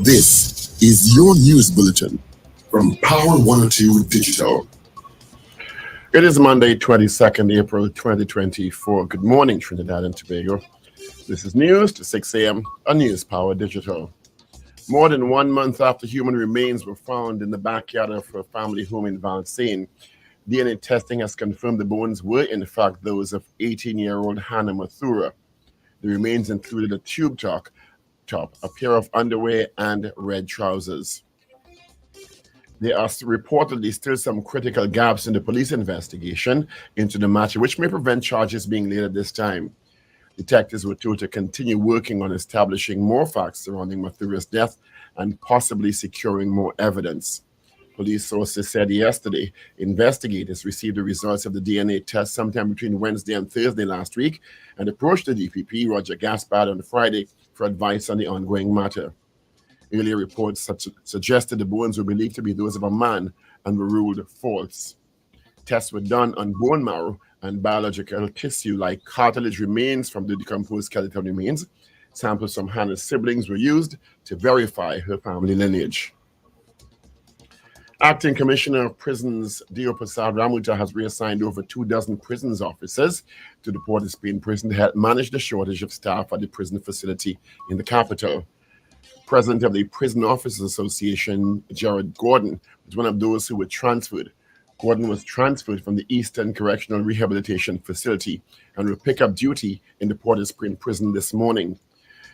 This is your news bulletin from Power 102 Digital. It is Monday, 22nd April 2024. Good morning, Trinidad and Tobago. This is news to 6 a.m. on News Power Digital. More than 1 month after human remains were found in the backyard of a family home in Valsayn, DNA testing has confirmed the bones were in fact those of 18-year-old Hannah Mathura. The remains included a tube top, a pair of underwear, and red trousers. There are reportedly still some critical gaps in the police investigation into the matter, which may prevent charges being laid at this time. Detectives were told to continue working on establishing more facts surrounding Mathura's death and possibly securing more evidence. Police sources said yesterday investigators received the results of the DNA test sometime between Wednesday and Thursday last week and approached the DPP, Roger Gaspard, on Friday for advice on the ongoing matter. Earlier reports suggested the bones were believed to be those of a man and were ruled false. Tests were done on bone marrow and biological tissue like cartilage remains from the decomposed skeletal remains. Samples from Hannah's siblings were used to verify her family lineage. Acting Commissioner of Prisons Dio Prasad Ramuta has reassigned over 24 prisons officers to the Port of Spain prison to help manage the shortage of staff at the prison facility in the capital. President of the Prison Officers Association, Jared Gordon, was one of those who were transferred. Gordon was transferred from the Eastern Correctional Rehabilitation Facility and will pick up duty in the Port of Spain prison this morning.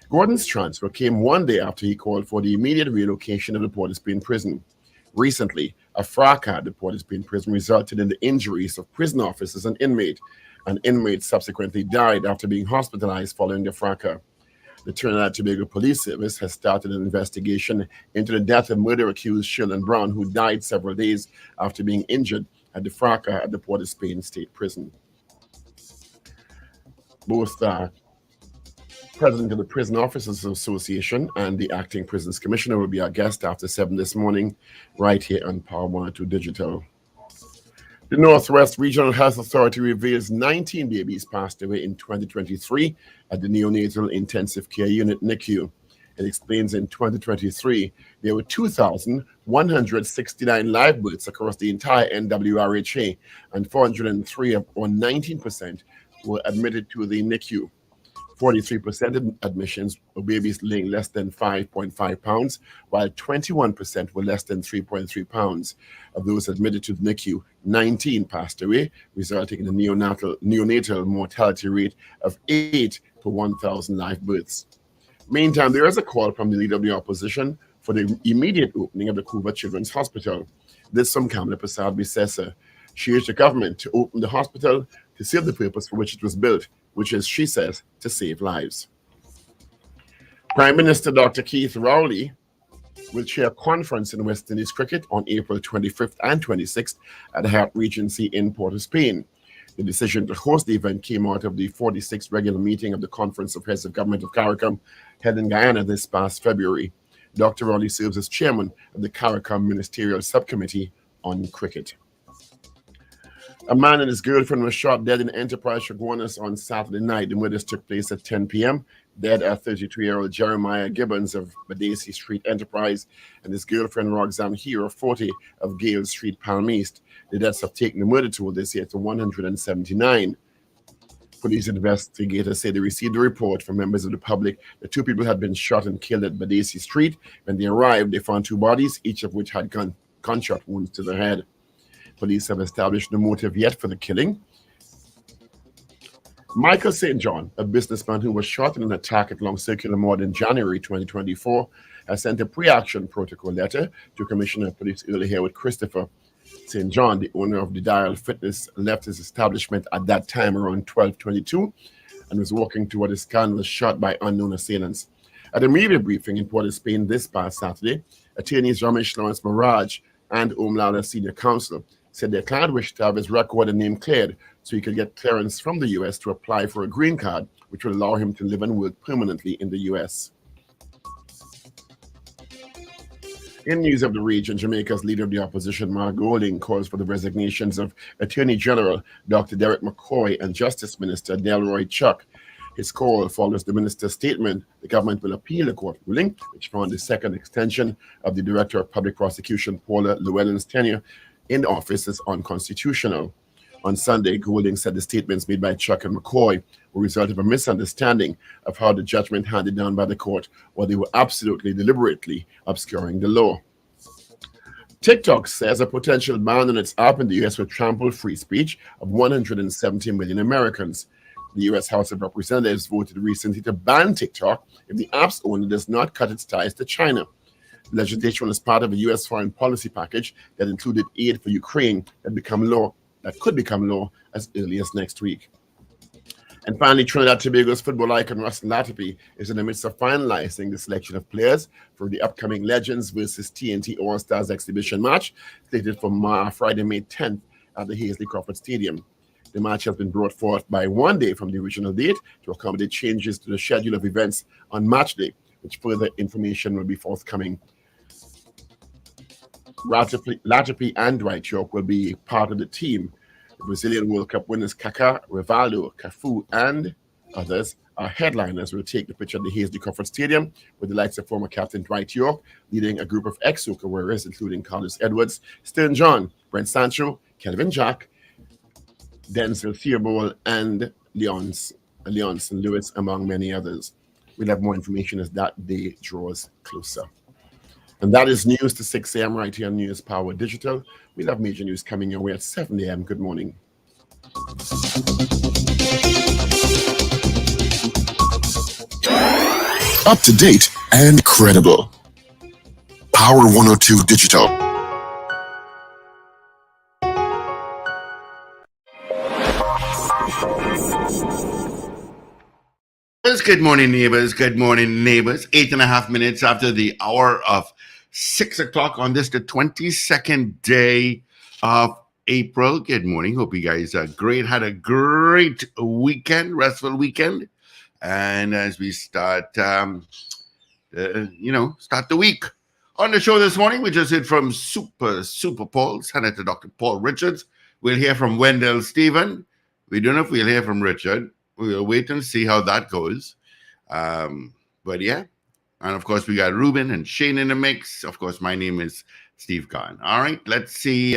Gordon's transfer came 1 day after he called for the immediate relocation of the Port of Spain prison. Recently, a fracas at the Port of Spain prison resulted in the injuries of prison officers and inmate. An inmate subsequently died after being hospitalized following the fracas. The Trinidad and Tobago Police Service has started an investigation into the death of murder-accused Shirley Brown, who died several days after being injured at the fracas at the Port of Spain State Prison. Both President of the Prison Officers Association and the Acting Prisons Commissioner will be our guest after 7 this morning, right here on Power 102 Digital. The Northwest Regional Health Authority reveals 19 babies passed away in 2023 at the Neonatal Intensive Care Unit, NICU. It explains in 2023, there were 2,169 live births across the entire NWRHA, and 403, or 19%, were admitted to the NICU. 43% of admissions were babies weighing less than 5.5 pounds, while 21% were less than 3.3 pounds. Of those admitted to the NICU, 19 passed away, resulting in a neonatal mortality rate of 8 per 1,000 live births. Meantime, there is a call from the leader of the opposition for the immediate opening of the Cuba Children's Hospital. This from Kamala Prasad Bisesa. She urged the government to open the hospital to serve the purpose for which it was built, which is, she says, to save lives. Prime Minister Dr. Keith Rowley will chair a conference in West Indies cricket on April 25th and 26th at the Hyatt Regency in Port of Spain. The decision to host the event came out of the 46th regular meeting of the Conference of Heads of Government of CARICOM held in Guyana this past February. Dr. Rowley serves as chairman of the CARICOM Ministerial Subcommittee on Cricket. A man and his girlfriend were shot dead in Enterprise, Chaguanas on Saturday night. The murders took place at 10 p.m. Dead are 32-year-old Jeremiah Gibbons of Badesi Street, Enterprise, and his girlfriend Roxanne Hero, 40, of Gale Street, Palm East. The deaths have taken the murder toll this year to 179. Police investigators say they received a report from members of the public that 2 people had been shot and killed at Badesi Street. When they arrived, they found 2 bodies, each of which had gunshot wounds to the head. Police have established no motive yet for the killing. Michael St. John, a businessman who was shot in an attack at Long Circular Mall in January 2024, has sent a pre-action protocol letter to Commissioner of Police Early Harewood Christopher. St. John, the owner of the Dial Fitness, left his establishment at that time around 12:22 and was walking toward his car and was shot by unknown assailants. At a media briefing in Port of Spain this past Saturday, attorneys Ramesh Lawrence Maraj and Omlala Senior Counsel said their client wished to have his record and name cleared so he could get clearance from the U.S. to apply for a green card, which would allow him to live and work permanently in the U.S. In news of the region, Jamaica's leader of the opposition, Ragoobarsingh, calls for the resignations of Attorney General Dr. Derek McCoy and Justice Minister Delroy Chuck. His call follows the minister's statement the government will appeal the court ruling, which found the second extension of the Director of Public Prosecution, Paula Llewellyn's tenure in office as unconstitutional. On Sunday, Golding said the statements made by Chuck and McCoy were a result of a misunderstanding of how the judgment handed down by the court, or they were absolutely deliberately obscuring the law. TikTok says a potential ban on its app in the U.S. will trample free speech of 170 million Americans. The U.S. House of Representatives voted recently to ban TikTok if the app's owner does not cut its ties to China. The legislation was part of a U.S. foreign policy package that included aid for Ukraine that could become law as early as next week. And finally, Trinidad and Tobago's football icon Russell Latapy is in the midst of finalizing the selection of players for the upcoming Legends versus TNT All-Stars exhibition match, slated for Friday, May 10th at the Hazley Crawford Stadium. The match has been brought forth by 1 day from the original date to accommodate changes to the schedule of events on match day, which further information will be forthcoming. Latapy and Dwight York will be part of the team. The Brazilian World Cup winners Kaká, Rivaldo, Cafu, and others are headliners will take the pitch at the Hazley Crawford Stadium, with the likes of former captain Dwight York leading a group of ex-Soca warriors, including Carlos Edwards, Stern John, Brent Sancho, Kelvin Jack, Denzel Theobald, and Leonson Lewis, among many others. We'll have more information as that day draws closer. And that is news to 6 a.m. right here on News Power Digital. We'll have major news coming your way at 7 a.m. Good morning. Up to date and credible. Power 102 Digital. Good morning, neighbors. Good morning, neighbors. 8.5 minutes after the hour of 6 o'clock on this, the 22nd day of April. Good morning. Hope you guys are great. Had a great weekend, restful weekend. And as we start, start the week. On the show this morning, we just heard from Super Paul, Senator Dr. Paul Richards. We'll hear from Wendell Stephen. We don't know if we'll hear from Richard. We'll wait and see how that goes. But yeah. And of course, we got Ruben and Shane in the mix. Of course, my name is Steve Kahn. All right, let's see.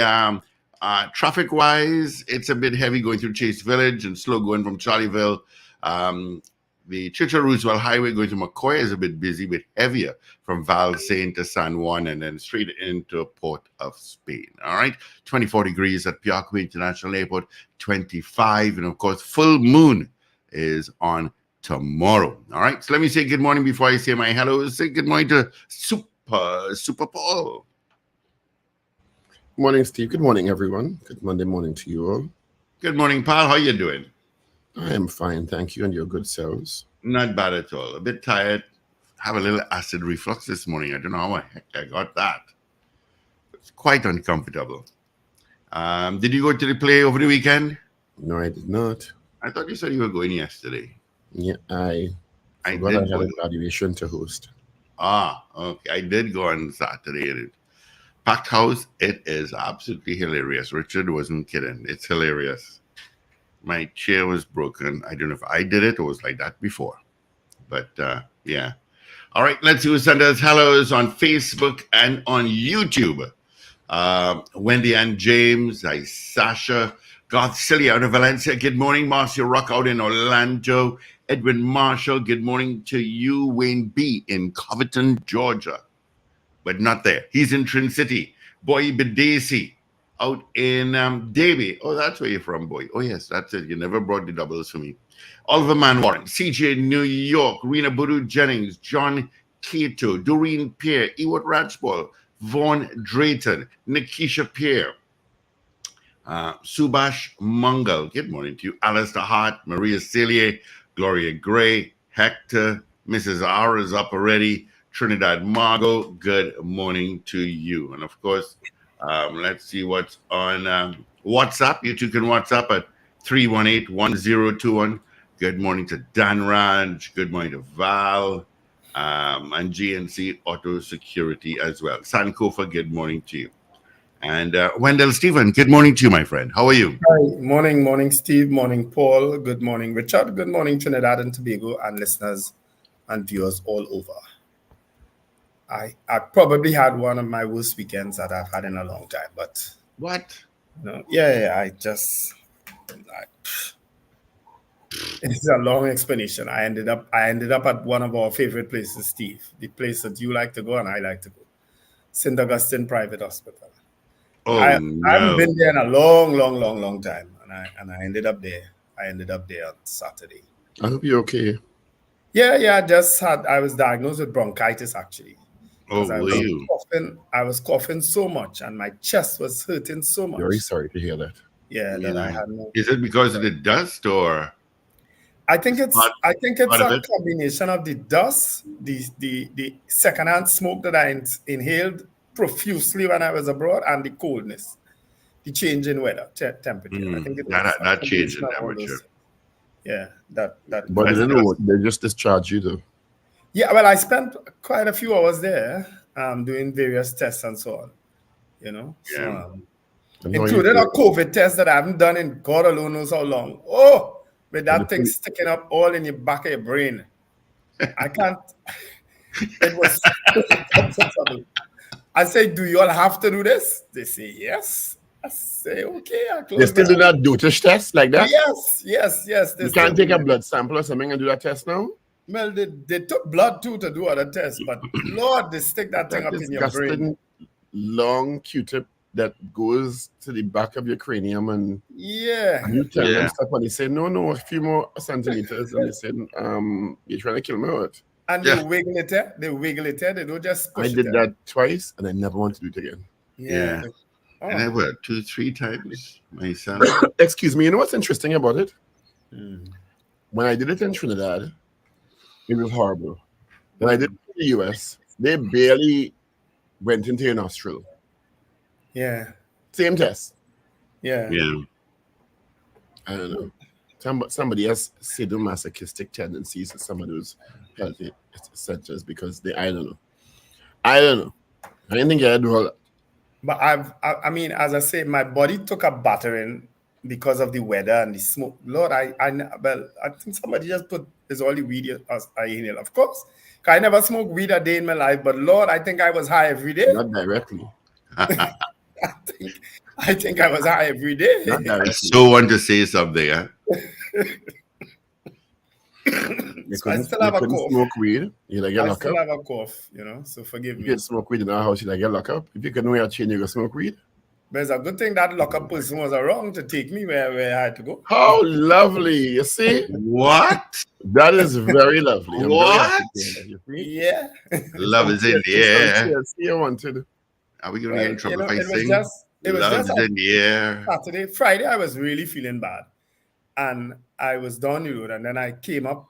Traffic-wise, it's a bit heavy going through Chase Village and slow going from Charlieville. The Churchill Roosevelt Highway going to McCoy is a bit busy, but heavier from Valsain to San Juan and then straight into Port of Spain. All right, 24 degrees at Piakwe International Airport, 25. And of course, full moon is on tomorrow. All right, so let me say good morning before I say my hello. Say good morning to Super Paul. Good morning, Steve. Good morning, everyone. Good Monday morning to you all. Good morning, pal. How you doing? I am fine, thank you, and your good selves. Not bad at all. A bit tired. Have a little acid reflux this morning. I don't know how the heck I got that. It's quite uncomfortable. Did you go to the play over the weekend? No, I did not. I thought you said you were going yesterday. Yeah, I had an graduation to host. Okay. I did go on Saturday. Packed house. It is absolutely hilarious. Richard wasn't kidding. It's hilarious. My chair was broken. I don't know if I did it or was like that before. But yeah. All right. Let's see who sent us hellos on Facebook and on YouTube. Wendy and James. Sasha. Garcilia out of Valencia. Good morning. Marcia Rock out in Orlando. Edwin Marshall. Good morning to you. Wayne B. in Covington, Georgia. But not there. He's in Trin City. Boy Bedesi out in Davie. Oh, that's where you're from, boy. Oh, yes, that's it. You never brought the doubles for me. Oliver Manwaring. CJ New York. Rena Budu Jennings. John Cato. Doreen Pierre. Ewart Ratchball. Vaughn Drayton. Nikisha Pierre. Subash Mangal. Good morning to you. Alistair Hart. Maria Celia. Gloria Gray. Hector. Mrs. R is up already. Trinidad Margot, good morning to you. And of course, let's see what's on WhatsApp. You too can WhatsApp at 318-1021. Good morning to Dan Raj. Good morning to Val and GNC Auto Security as well. Sankofa, good morning to you. And Wendell Stephen, good morning to you, my friend. How are you? Hi, morning, Steve. Morning, Paul. Good morning, Richard. Good morning, Trinidad and Tobago, and listeners and viewers all over. I probably had one of my worst weekends that I've had in a long time, but What? It's a long explanation. I ended up at one of our favorite places, Steve, the place that you like to go and I like to go, St. Augustine Private Hospital. Oh, I no. haven't been there in a long time, and I ended up there. I ended up there on Saturday. I hope you're okay. Yeah. I was diagnosed with bronchitis actually. Oh, I was coughing so much, and my chest was hurting so much. Very sorry to hear that. Yeah, that I had no. Is it because of the dust or? I think it's a combination of the dust, the secondhand smoke that I inhaled profusely when I was abroad, and the coldness, the change in weather temperature. I think it was that change in temperature. Yeah, that. But they just discharged you though. Yeah, well, I spent quite a few hours there, doing various tests and so on. You know, including a COVID test that I haven't done in God alone knows how long. Oh. With that thing sticking up all in your back of your brain. I can't. It was. I say, do you all have to do this? They say, yes. I say, okay. They still do that dotage test like that? Yes. You can't take a blood sample or something and do that test now? Well, they took blood too to do other tests, but Lord, they stick that thing up in your brain. Long Q-tip that goes to the back of your cranium and you tell them stuff and they say no, a few more centimeters and they say you're trying to kill me out. And they wiggle it there. They don't just push I did that twice and I never want to do it again. Yeah. And I went 2-3 times myself. Excuse me, you know what's interesting about it? When I did it in Trinidad, it was horrible. When I did it in the US, they barely went into your nostril. Yeah. Same test. Yeah. I don't know. Somebody has sadomasochistic tendencies to some of those healthy centers because I don't know. I didn't think I do all that. But I mean, as I say, my body took a battering because of the weather and the smoke. Lord, I think somebody just put this all the weed I inhale. Of course, I never smoked weed a day in my life, but Lord, I think I was high every day. Not directly. I think I was high every day. I so want to say something. Huh? I still have a cough. Smoke weed, you like get locked up. I still have a cough, so forgive me. You can smoke weed in our house, you like get locked up. If you can wear a chain, you go smoke weed. But it's a good thing that lock-up person was around to take me where I had to go. How lovely, you see? What? That is very lovely. What? Yeah. Love is in the air. Yes, you wanted. Are we going to get in trouble if I sing? It was Love just is in the air. Saturday. Friday, I was really feeling bad. And I was down the road, and then I came up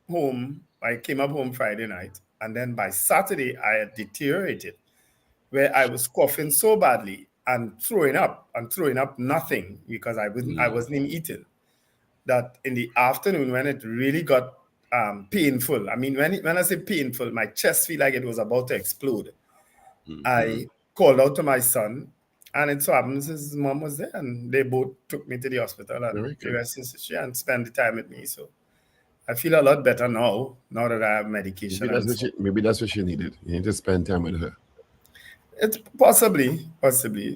home. Friday night. And then by Saturday, I had deteriorated, where I was coughing so badly and throwing up nothing because I wasn't even eating. That in the afternoon, when it really got painful, I mean, when I say painful, my chest felt like it was about to explode. I called out to my son, and it so happens his mom was there, and they both took me to the hospital and spent the time with me. So I feel a lot better now that I have medication. Maybe that's what she needed. You need to spend time with her. It's possibly.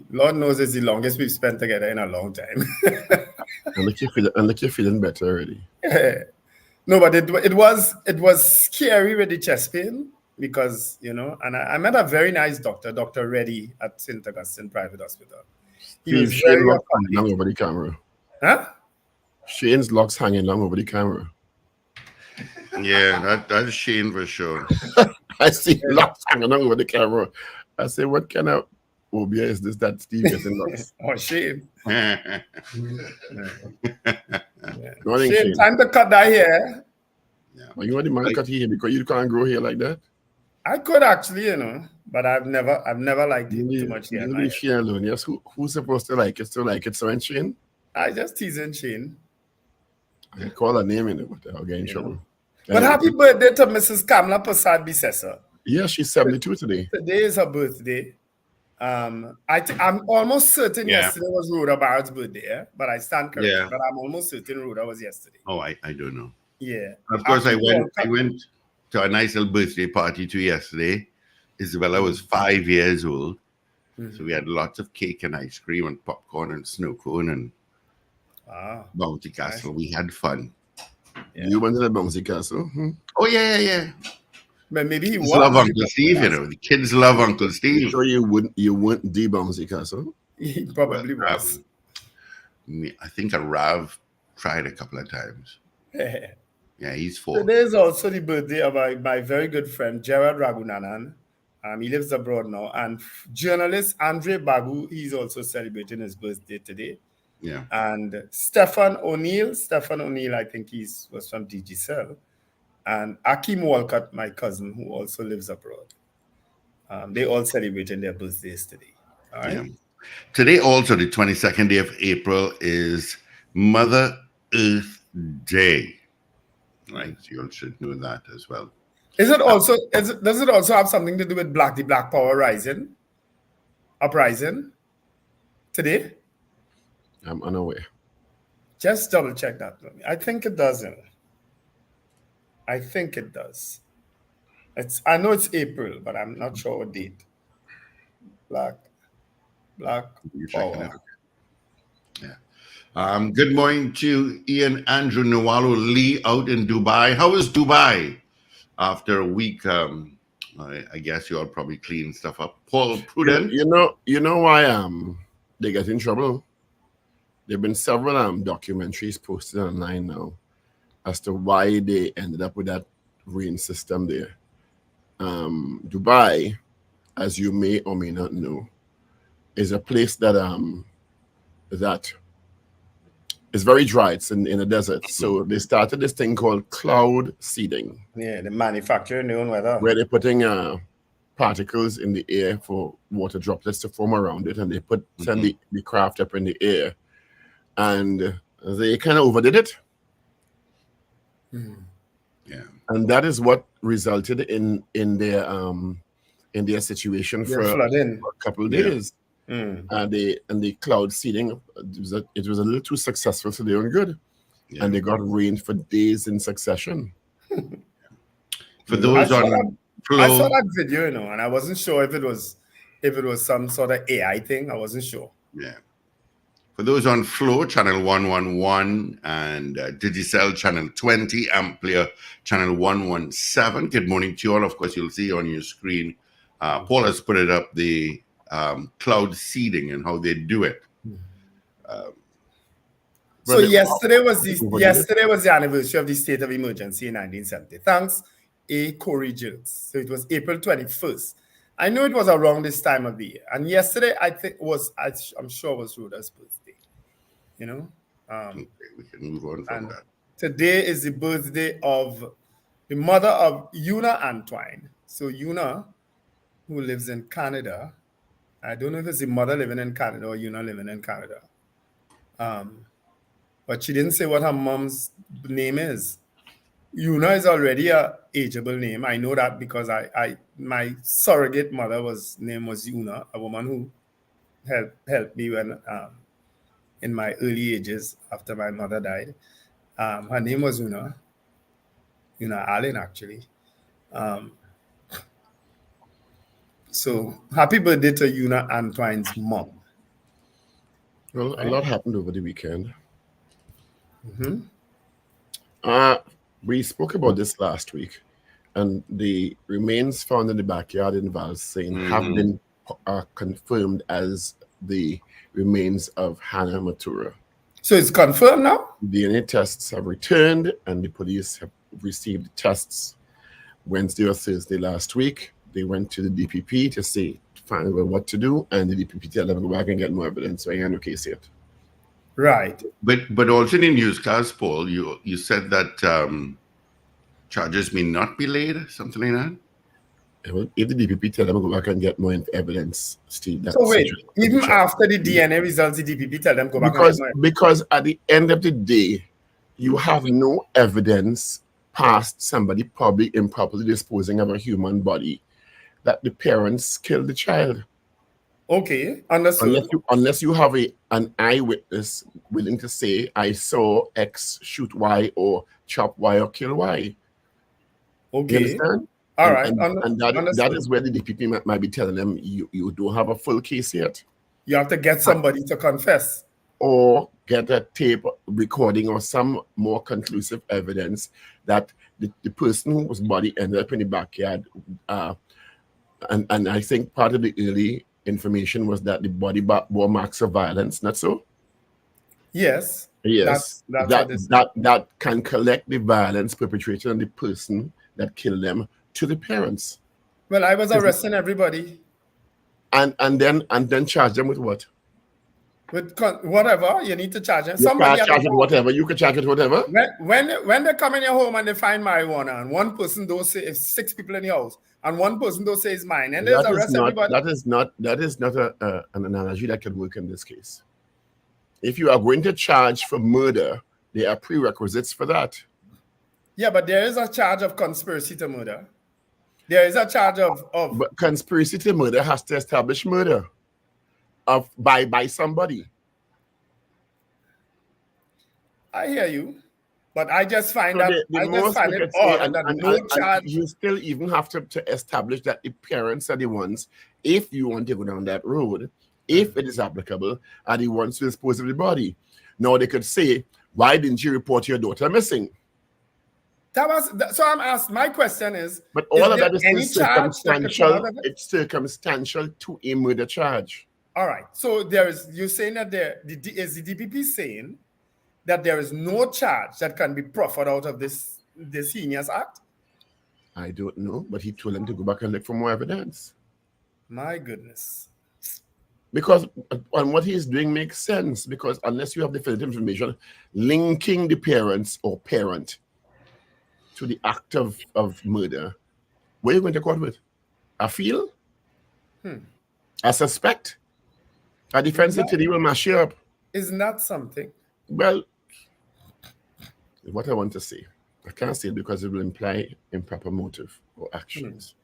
Lord knows it's the longest we've spent together in a long time. and look, you're feeling better already. Yeah. No, but it was scary with the chest pain because, and I met a very nice doctor, Dr. Reddy at St. Augustine Private Hospital. He was very hanging over the camera. Huh? Shane's locks hanging long over the camera. Yeah, that's Shane for sure. I see locks hanging long over the camera. I say, what kind of phobia is this that Steve getting locks? Oh, Shane. Morning, Shane, time to cut that hair. Yeah. Well, you want the man cut hair because you can't grow hair like that? I could actually, but I've never liked it too much hair. You leave Shane alone. Yes, who's supposed to like it? Still like it, so and Shane? I just teasing Shane. I call her name in it, but I'll get in trouble. But happy birthday to Mrs. Kamla Prasad Bisesa. Yeah, she's 72 today. Today is her birthday. I'm almost certain Yeah. yesterday was Rhoda Barrett's birthday, but I stand corrected. Yeah. But I'm almost certain Rhoda was yesterday. Oh, I don't know. Yeah. Of course, I Actually, went to a nice little birthday party too yesterday. Isabella was 5 years old. So we had lots of cake and ice cream and popcorn and snow cone and Bounty Castle. Nice. We had fun. Yeah. You went to the Bouncy Castle? Oh, yeah. But maybe he love Uncle Steve, you know. The kids love Uncle Steve. You sure you wouldn't the Bouncy Castle? He probably was. I think Rav tried a couple of times. Yeah, he's 4. Today is also the birthday of my very good friend, Gerard Ragoobarsingh. He lives abroad now. And journalist Andre Bagu, he's also celebrating his birthday today. Yeah. And Stephen O'Neill, I think was from DGCell. And Akim Walcott, my cousin, who also lives abroad. They all celebrating their birthdays today. All right. Yeah. Today, also the 22nd day of April, is Mother Earth Day. Right, so you should know that as well. Does it also have something to do with the Black Power uprising today? I'm unaware. Just double check that for me. I think it doesn't. I think it does. I know it's April, but I'm not sure what date. Black Power. Yeah. Good morning to Ian Andrew Nawalu Lee out in Dubai. How is Dubai after a week? I guess you all probably clean stuff up. Paul Prudent. You know why they get in trouble? There have been several documentaries posted online now as to why they ended up with that rain system there. Dubai, as you may or may not know, is a place that is very dry. It's in a desert. So they started this thing called cloud seeding. Yeah, the manufacturing their own weather. Where they're putting particles in the air for water droplets to form around it, and they send the craft up in the air. And they kind of overdid it. Yeah. And that is what resulted in their situation for a couple of days. And the cloud seeding, it was a little too successful for their own good. Yeah. And they got rain for days in succession. For those I saw that video, and I wasn't sure if it was some sort of AI thing. I wasn't sure. Yeah. For those on Flow, channel 111, and Digicel, channel 20, Amplia, channel 117. Good morning to you all. Of course, you'll see on your screen. Paul has put it up, the cloud seeding and how they do it. So yesterday was the anniversary of the state of emergency in 1970. Thanks, A. Corey Gilles. So it was April 21st. I know it was around this time of the year. And yesterday, I'm sure was Rhoda's birthday. Okay, we can move on from that. Today is the birthday of the mother of Una Antwine. So Una, who lives in Canada, I don't know if it's the mother living in Canada or Una living in Canada. But she didn't say what her mom's name is. Una is already a ageable name. I know that because my surrogate mother's name was Una, a woman who helped me when in my early ages after my mother died. Her name was Una Allen, actually. So happy birthday to Una Antwine's mom. Well, a lot happened over the weekend. We spoke about this last week, and the remains found in the backyard in Valsayn have been confirmed as the remains of Hannah Mathura. So it's confirmed now? DNA tests have returned, and the police have received tests Wednesday or Thursday last week. They went to the DPP to find out what to do, and the DPP tell them to go back and get more evidence. So I have no case yet. Right. But also in the newscast, Paul, you said that charges may not be laid, something like that? If the DPP tell them to go back and get more evidence, Steve. So wait, even after the DNA results, the DPP tell them to go back and get more evidence? Because at the end of the day, you have no evidence past somebody probably improperly disposing of a human body that the parents killed the child. Okay, understood. Unless you have an eyewitness willing to say, I saw X shoot Y or chop Y or kill Y. Okay. You understand? All right. And that is where the DPP might be telling them you don't have a full case yet. You have to get somebody to confess. Or get a tape recording or some more conclusive evidence that the person whose body ended up in the backyard, and I think part of the early information was that the body bore marks of violence, not so? Yes. Yes. That can collect the violence perpetrated on the person that killed them to the parents. Well, I was arresting everybody. And then charge them with what? With whatever you need to charge them. You can't charge it whatever. You can charge it whatever. When they come in your home and they find marijuana, and one person don't say it's 6 people in the house, and one person don't say it's mine, and there's arrest everybody. That is not an analogy that can work in this case. If you are going to charge for murder, there are prerequisites for that. Yeah, but there is a charge of conspiracy to murder. There is a charge of But conspiracy to murder has to establish murder by somebody. I hear you, but I just find that it odd that no charge. You still even have to establish that the parents are the ones, if you want to go down that road, if it is applicable, are the ones to dispose of the body. Now they could say, why didn't you report your daughter missing? So I'm asked. My question is, but all of that is circumstantial. It's circumstantial to a murder charge. All right. So you're saying that is the DPP saying that there is no charge that can be proffered out of this heinous act? I don't know, but he told them to go back and look for more evidence. My goodness. Because and what he's doing makes sense, because unless you have definitive information linking the parents or parent to the act of murder, where are you going to court with? A feel? A suspect? A defense attorney will mash you up. Isn't that something? Well, what I want to say, I can't say it because it will imply improper motive or actions.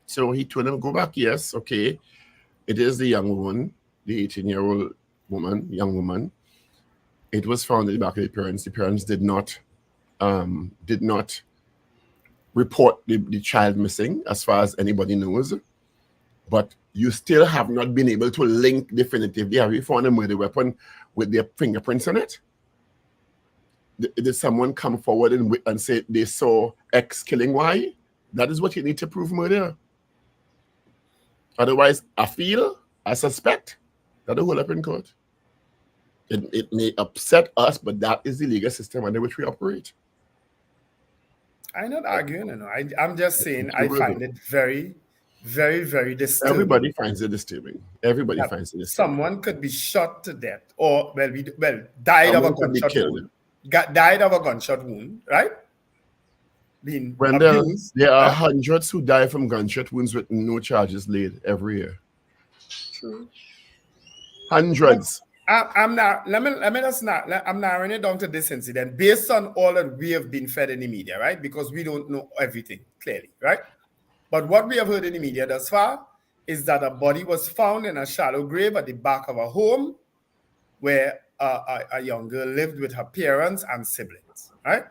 So he told them, go back, yes, okay. It is the young woman, the 18-year-old young woman. It was found in the back of the parents. The parents did not report the child missing, as far as anybody knows. But you still have not been able to link definitively. Have you found a murder weapon with their fingerprints on it? Did someone come forward and say they saw X killing Y? That is what you need to prove murder. Otherwise, I suspect that will hold up in court. It may upset us, but that is the legal system under which we operate. I'm not arguing. I'm just saying I find it very, very, very disturbing. Everybody finds it disturbing. Everybody finds it disturbing. Someone could be shot to death, or died of a gunshot wound. Died of a gunshot wound, right? Wendell, there are hundreds who die from gunshot wounds with no charges laid every year. True. Hundreds. I'm narrowing it down to this incident based on all that we have been fed in the media, right? Because we don't know everything clearly, right? But what we have heard in the media thus far is that a body was found in a shallow grave at the back of a home where a young girl lived with her parents and siblings, right?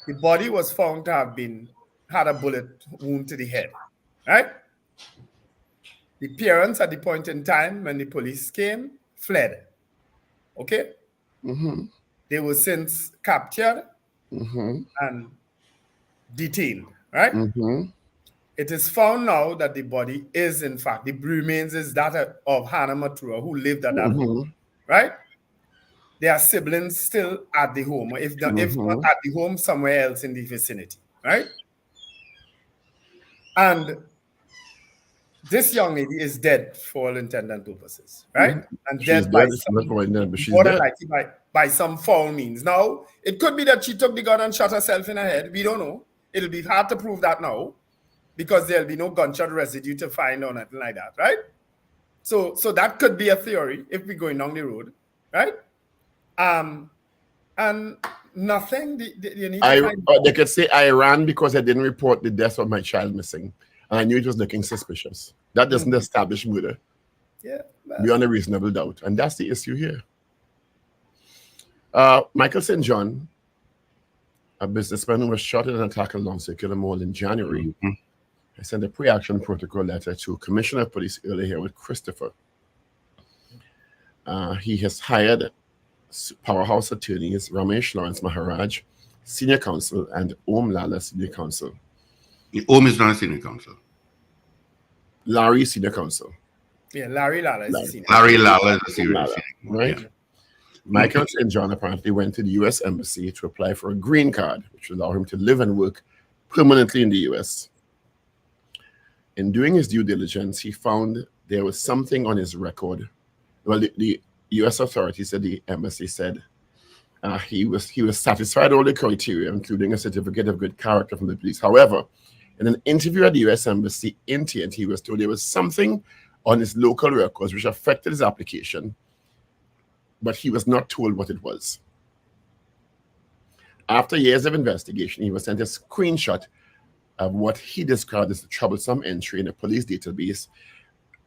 The body was found to have had a bullet wound to the head, right? The parents at the point in time when the police came fled, okay? Mm-hmm. They were since captured and detained, right? Mm-hmm. It is found now that the body is, in fact, the remains is that of Hannah Mathura, who lived at that home, right? There are siblings still at the home, or if not at the home, somewhere else in the vicinity, right? And this young lady is dead for all intents and purposes, right? And dead by some foul means. Now, it could be that she took the gun and shot herself in her head. We don't know. It'll be hard to prove that now, because there'll be no gunshot residue to find or nothing like that, right? So that could be a theory if we're going down the road, right? And nothing. You need they could say I ran because I didn't report the death of my child missing, and I knew it was looking suspicious. That doesn't establish murder. Yeah. beyond a reasonable doubt. And that's the issue here. Michael St. John, a businessman who was shot in an attack along Circular Mall in January, I sent a pre-action protocol letter to Commissioner of Police earlier here with Christopher. He has hired powerhouse attorneys Ramesh Lawrence Maharaj, Senior Counsel, and Om Lala, Senior Counsel. Om is not a senior counsel. Larry, Senior Counsel. Yeah, Larry Lala is a senior. Larry Lala is a senior Lala, right? Yeah. Michael St. John apparently went to the U.S. Embassy to apply for a green card, which would allow him to live and work permanently in the U.S. In doing his due diligence, he found there was something on his record. Well, the U.S. authorities at the embassy said he was satisfied all the criteria, including a certificate of good character from the police. However, in an interview at the U.S. Embassy in TNT, he was told there was something on his local records which affected his application, but he was not told what it was. After years of investigation, he was sent a screenshot of what he described as a troublesome entry in a police database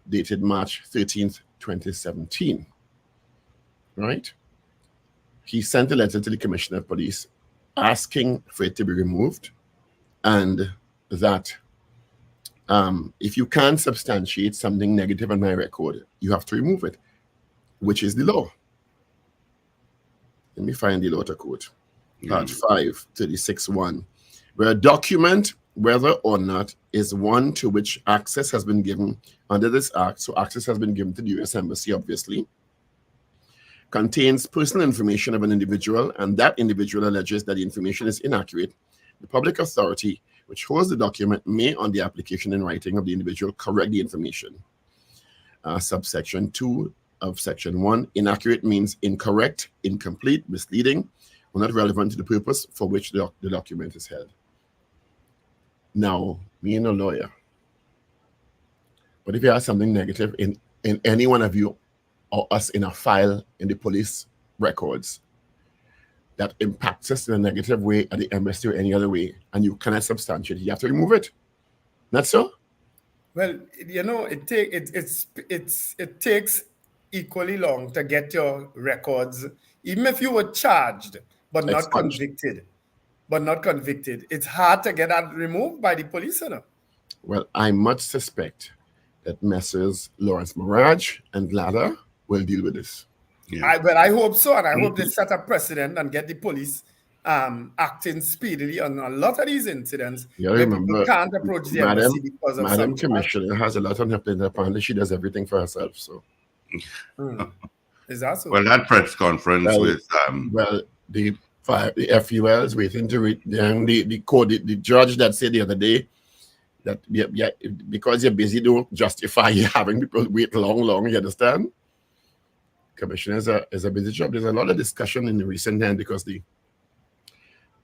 dated March 13th, 2017. Right? He sent a letter to the Commissioner of Police asking for it to be removed, and that if you can't substantiate something negative on my record, you have to remove it, which is the law. Let me find the law to quote. Part 5, 36.1, where a document, whether or not, is one to which access has been given under this act, so access has been given to the U.S. Embassy, obviously, contains personal information of an individual, and that individual alleges that the information is inaccurate, the public authority which holds the document may, on the application in writing of the individual, correct the information. Subsection 2 of Section 1, inaccurate means incorrect, incomplete, misleading, or not relevant to the purpose for which the document is held. Now, me and a lawyer, but if you have something negative in any one of you or us in a file in the police records that impacts us in a negative way at the embassy or any other way, and you cannot substantiate, you have to remove it. Not so? Well, you know, it takes equally long to get your records, even if you were charged but not convicted. It's hard to get that removed by the police, you know? Well, I much suspect that Messrs. Lawrence Maharaj and Lada will deal with this. Yeah. I hope so, and I hope they set a precedent and get the police acting speedily on a lot of these incidents. Yeah, remember, people can't approach the embassy because of Madam Commissioner has a lot on her plate. Apparently, she does everything for herself. So, is that so? Well, that press conference with the FUL is waiting to read the judge that said the other day that because you're busy, don't justify having people wait long. You understand? Commissioner is a busy job. There's a lot of discussion in the recent time because the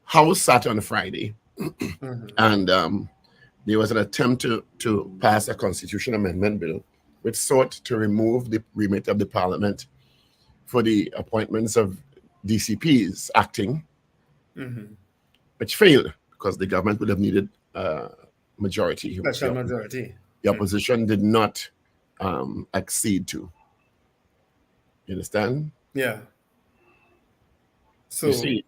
House sat on Friday and there was an attempt to pass a constitution amendment bill which sought to remove the remit of the parliament for the appointments of DCPs acting, which failed because the government would have needed a majority. Special majority. The opposition did not accede to. You understand? Yeah. So you see,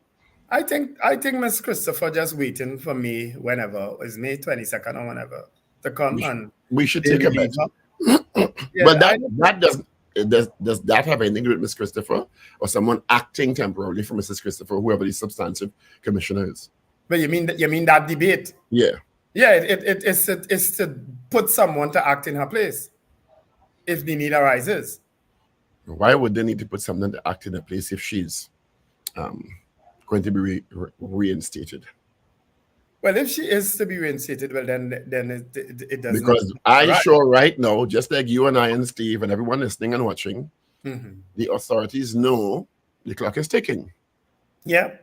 I think Miss Christopher just waiting for me whenever, is May 22nd or whenever, to come we should take a bet. But does that have anything to do with Miss Christopher or someone acting temporarily for Mrs. Christopher, whoever the substantive commissioner is? But you mean that debate? Yeah. Yeah, it's to put someone to act in her place if the need arises. Why would they need to put someone to act in a place if she's going to be reinstated? Well, if she is to be reinstated, well, then it doesn't. Because sure right now, just like you and I and Steve and everyone listening and watching, the authorities know the clock is ticking. Yeah.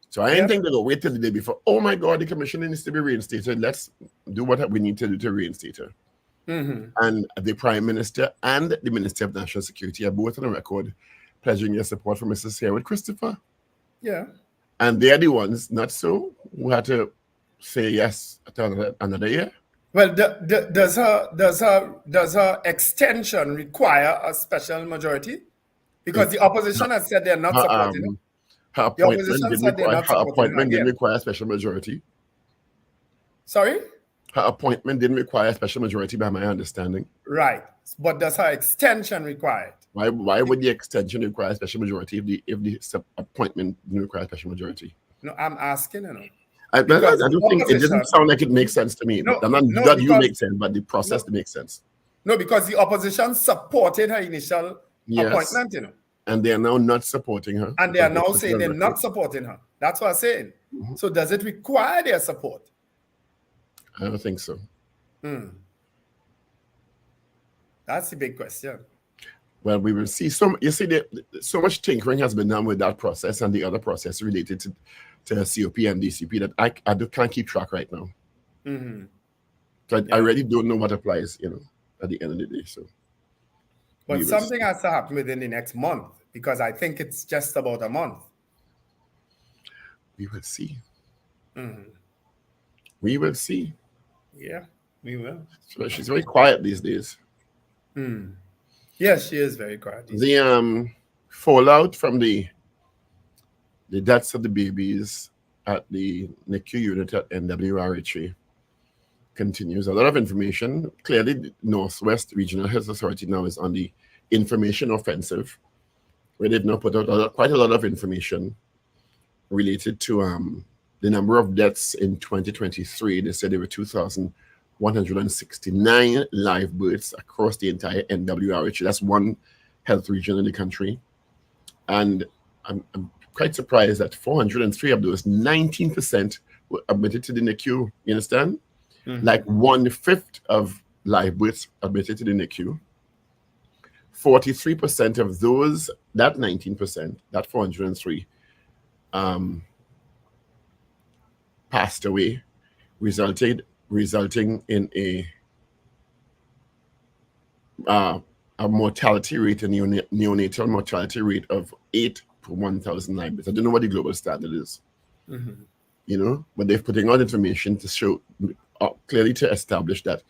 So I didn't think they'll wait till the day before. Oh my God, the commissioner needs to be reinstated. Let's do what we need to do to reinstate her. And the Prime Minister and the Minister of National Security are both on the record pledging their support for Mrs. Harewood Christopher. Yeah. And they're the ones, not so, who had to say yes to another year. Well, does her extension require a special majority? Because the opposition has said they're not supporting it. Her The opposition appointment said they're not supporting it didn't again. require a special majority. Sorry? Her appointment didn't require a special majority, by my understanding. Right. But does her extension require it? Why would the extension require a special majority if the appointment didn't require a special majority? No, I'm asking, I don't think it doesn't sound like it makes sense to me. No, not you make sense, but the process makes sense. No, because the opposition supported her initial appointment, And they are now not supporting her. And they are now saying they're not supporting her. That's what I'm saying. Mm-hmm. So does it require their support? I don't think so. That's the big question. Well, we will see. So much tinkering has been done with that process and the other process related to COP and DCP that I can't keep track right now. Mm-hmm. So I really don't know what applies, at the end of the day. So, but something has to happen within the next month, because I think it's just about a month. We will see. Mm-hmm. We will see. Yeah, we will. So she's very quiet these days. Yes, she is very quiet. The fallout from the deaths of the babies at the NICU unit at NWRHA continues. A lot of information. Clearly, the Northwest Regional Health Authority now is on the information offensive, where they've now put out quite a lot of information related to the number of deaths in 2023. They said there were 2,169 live births across the entire NWRH. That's one health region in the country. And I'm quite surprised that 403 of those, 19%, were admitted to the NICU. You understand? Mm-hmm. Like 1/5 of live births admitted to the NICU. 43% of those, that 19%, that 403, passed away, resulting in a mortality rate, a neonatal mortality rate of 8 per 1,000 live births. I don't know what the global standard is, but they're putting out information to show clearly to establish that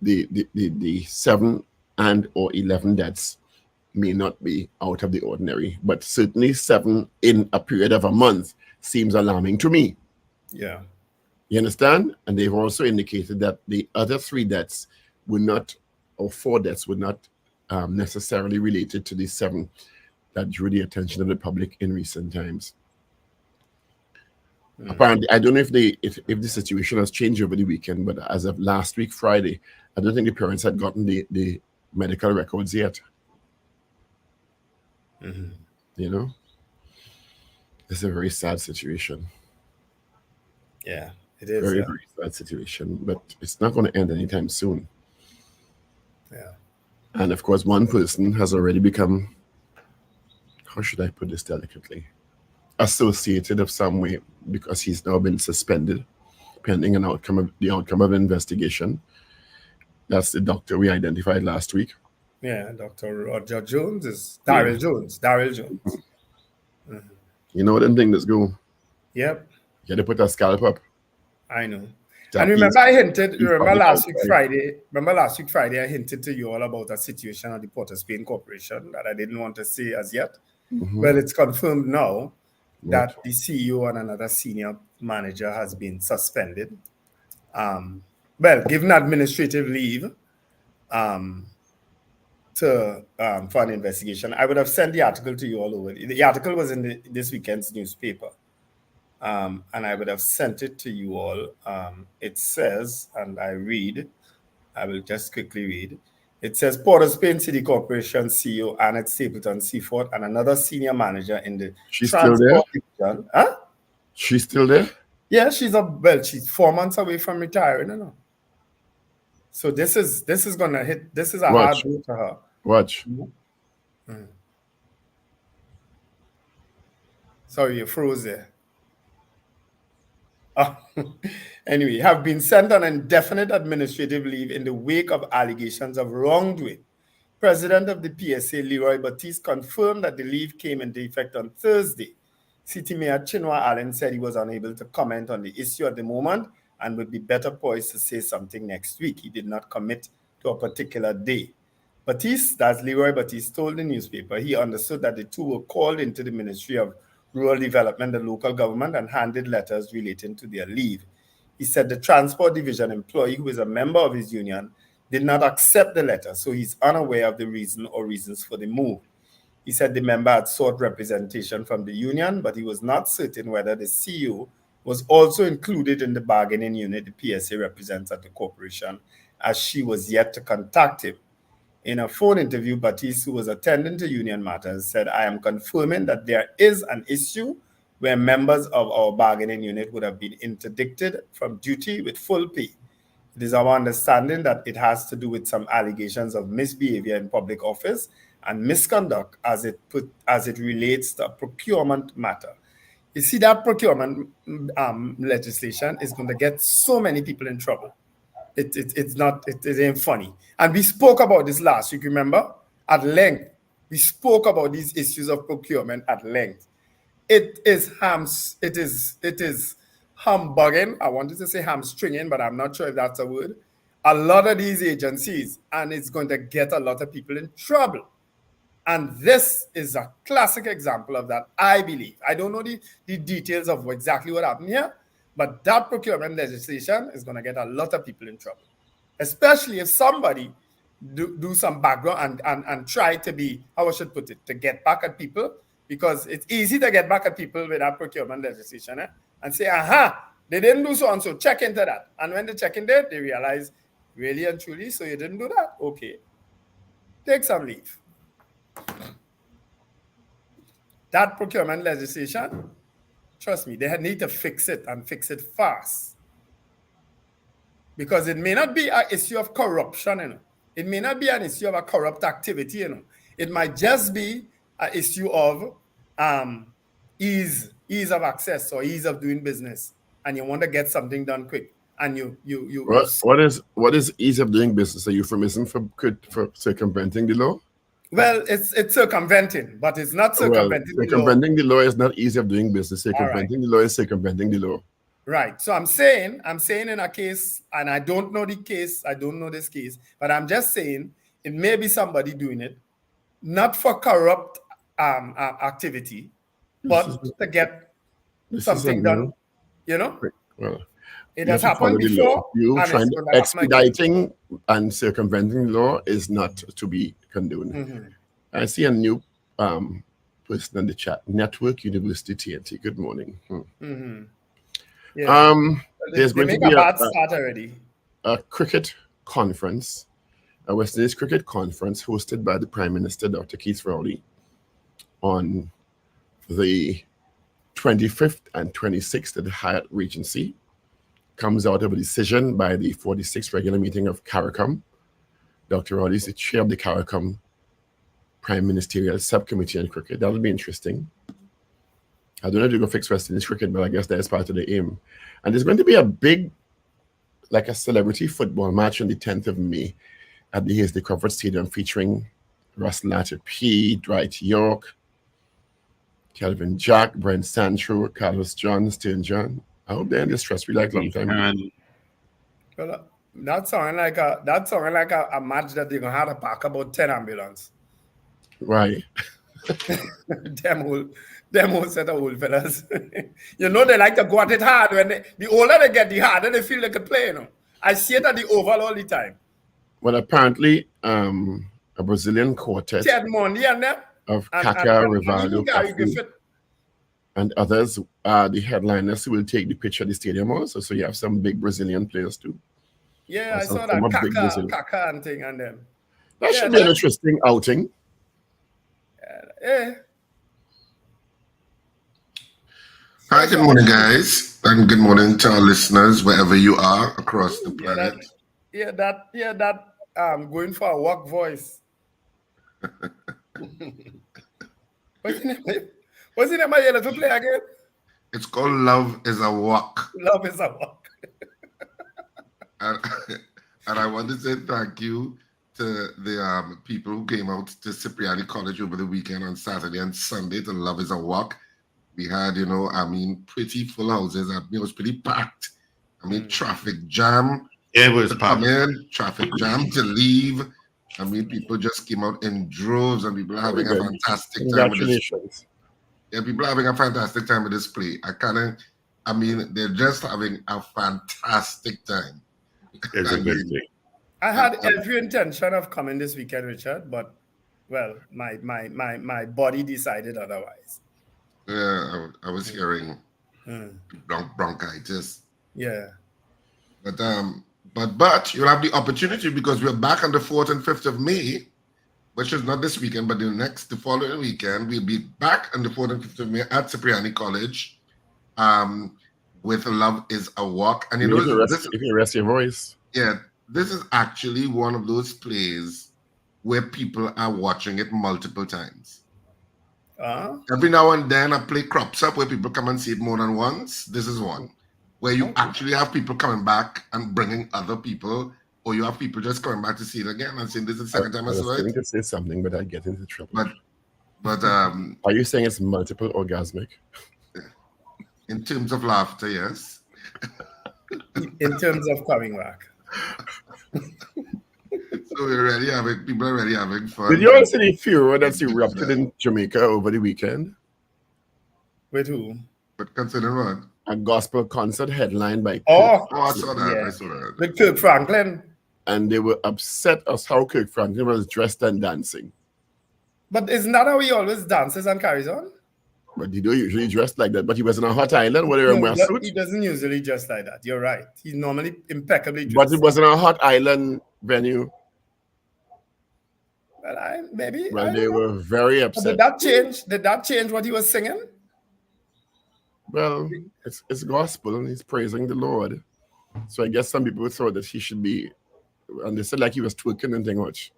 the 7 and or 11 deaths may not be out of the ordinary, but certainly 7 in a period of a month seems alarming to me. Yeah. You understand? And they've also indicated that the other 3 deaths were not, or 4 deaths were not necessarily related to the 7 that drew the attention of the public in recent times. Apparently, I don't know if the situation has changed over the weekend, but as of last week, Friday, I don't think the parents had gotten the medical records yet. It's a very sad situation. Yeah, it is. Very, very sad situation, but it's not going to end anytime soon. Yeah. And of course, one person has already become, how should I put this delicately, associated of some way, because he's now been suspended pending the outcome of the investigation. That's the doctor we identified last week. Yeah, Dr. Roger Jones is Daryl Jones. Daryl Jones. You know them things go. Yep. You had to put a scalp up. I know. And remember, I hinted. Remember last week Friday, I hinted to you all about a situation at the Port of Spain Corporation that I didn't want to say as yet. Well, it's confirmed now that the CEO and another senior manager has been suspended. Given administrative leave for an investigation. I would have sent the article to you all over. The article was in this weekend's newspaper. And I would have sent it to you all. It says, and I will just quickly read. It says, Port of Spain City Corporation CEO Annette Stapleton Seaford and another senior manager in the transport division. Huh? She's still there? Yeah, she's 4 months away from retiring. So this is gonna hit. This is a hard blow to her. Watch. Sorry, you froze there. Anyway, have been sent on indefinite administrative leave in the wake of allegations of wrongdoing. President of the PSA, Leroy Batiste, confirmed that the leave came into effect on Thursday. City Mayor Chinua Allen said he was unable to comment on the issue at the moment and would be better poised to say something next week. He did not commit to a particular day. Batiste, that's Leroy Batiste, told the newspaper he understood that the two were called into the Ministry of Rural Development, the local government, and handed letters relating to their leave. He said the Transport Division employee, who is a member of his union, did not accept the letter, so he's unaware of the reason or reasons for the move. He said the member had sought representation from the union, but he was not certain whether the CEO was also included in the bargaining unit the PSA represents at the corporation, as she was yet to contact him. In a phone interview, Batiste, who was attending to union matters, said, I am confirming that there is an issue where members of our bargaining unit would have been interdicted from duty with full pay. It is our understanding that it has to do with some allegations of misbehavior in public office and misconduct as it relates to a procurement matter. You see, that procurement legislation is going to get so many people in trouble. It ain't funny. And we spoke about this last week, remember? At length. We spoke about these issues of procurement at length. It is humbugging. I wanted to say hamstringing, but I'm not sure if that's a word. A lot of these agencies, and it's going to get a lot of people in trouble. And this is a classic example of that, I believe. I don't know the details of exactly what happened here, but that procurement legislation is going to get a lot of people in trouble, especially if somebody do some background and try to be, how I should put it, to get back at people, because it's easy to get back at people with that procurement legislation and say, aha, they didn't do so and so, check into that. And when they check into it, they realize, really and truly, so you didn't do that? Okay. Take some leave. That procurement legislation, trust me, they need to fix it and fix it fast. Because it may not be an issue of corruption, It may not be an issue of a corrupt activity, It might just be an issue of ease of access or ease of doing business, and you want to get something done quick. And what is ease of doing business? A euphemism for circumventing the law? Well, it's circumventing, but it's not circumventing the law. Circumventing the law is not ease of doing business. Circumventing the law is circumventing the law. Right. So I'm saying in a case, and I don't know the case, I don't know this case, but I'm just saying it may be somebody doing it, not for corrupt activity, but to get something done, Well, it has happened before. You trying to expediting and circumventing the law is not to be condoned. Mm-hmm. I see a new person in the chat. Network University TNT. Good morning. Mm-hmm. Yeah. There's going to be a bad start already. A cricket conference, a West Indies cricket conference hosted by the Prime Minister, Dr. Keith Rowley, on the 25th and 26th at the Hyatt Regency. Comes out of a decision by the 46th regular meeting of CARICOM. Dr. Rowley is the chair of the CARICOM Prime Ministerial Subcommittee on Cricket. That'll be interesting. I don't know if you're going to fix West Indies cricket, but I guess that's part of the aim. And there's going to be a big, like a celebrity football match on the 10th of May at the Hasty Crawford Stadium featuring Russell P, Dwight York, Kelvin Jack, Brent Sancho, Carlos John, Stern John. I hope they're in this trust. We like long time. Well, that sounded like a match that they're gonna have to pack about 10 ambulance. Right. them whole set of old fellas. They like to go at it hard. When the older they get, the harder they feel they can play. I see it at the Oval all the time. Well, apparently, a Brazilian quartet of Kaká, Rivaldo, Cafu, and others are the headliners who will take the pitch at the stadium also. So you have some big Brazilian players too. Yeah, I saw that Kaká and thing and them. That should be an interesting outing. Yeah. Hi, good morning, guys, and good morning to our listeners wherever you are across the planet. That going for a walk voice. What's the name of your little play again? It's called Love is a Walk. Love is a Walk. and I want to say thank you to the people who came out to Cipriani College over the weekend on Saturday and Sunday to Love is a Walk. We had, pretty full houses. It was pretty packed I mean, traffic jam. It was To come in, traffic jam to leave. I mean, people just came out in droves, and people are having a fantastic time with this. Congratulations. Yeah, people are having a fantastic time with this play. I mean, they're just having a fantastic time. It's a good thing. I had every intention of coming this weekend, Richard, but well, my body decided otherwise. Yeah, I was hearing bronchitis. Yeah. But you'll have the opportunity because we're back on the 4th and 5th of May, which is not this weekend, but the following weekend. We'll be back on the 4th and 5th of May at Cipriani College with Love is a Walk. And if you rest your voice. Yeah, this is actually one of those plays where people are watching it multiple times. Every now and then a play crops up where people come and see it more than once. This is one where you actually have people coming back and bringing other people, or you have people just coming back to see it again and saying this is the second time I saw it. I was going to say something, but I get into trouble. But are you saying it's multiple orgasmic? In terms of laughter, yes. In terms of coming back. So people are already having fun. Did you all see the furor that's erupted in Jamaica over the weekend? With who? But consider what? A gospel concert headlined by I saw that. Yeah. I saw that. With Kirk Franklin. And they were upset as how Kirk Franklin was dressed and dancing. But isn't that how he always dances and carries on? But he don't usually dress like that. But he was in a hot island where they were suit. He doesn't usually dress like that. You're right. He's normally impeccably dressed. But it was in a hot island venue. Well, maybe. Well, they were very upset. Did that change what he was singing? Well, it's gospel and he's praising the Lord. So I guess some people thought that he should be, and they said like he was twerking and thing much.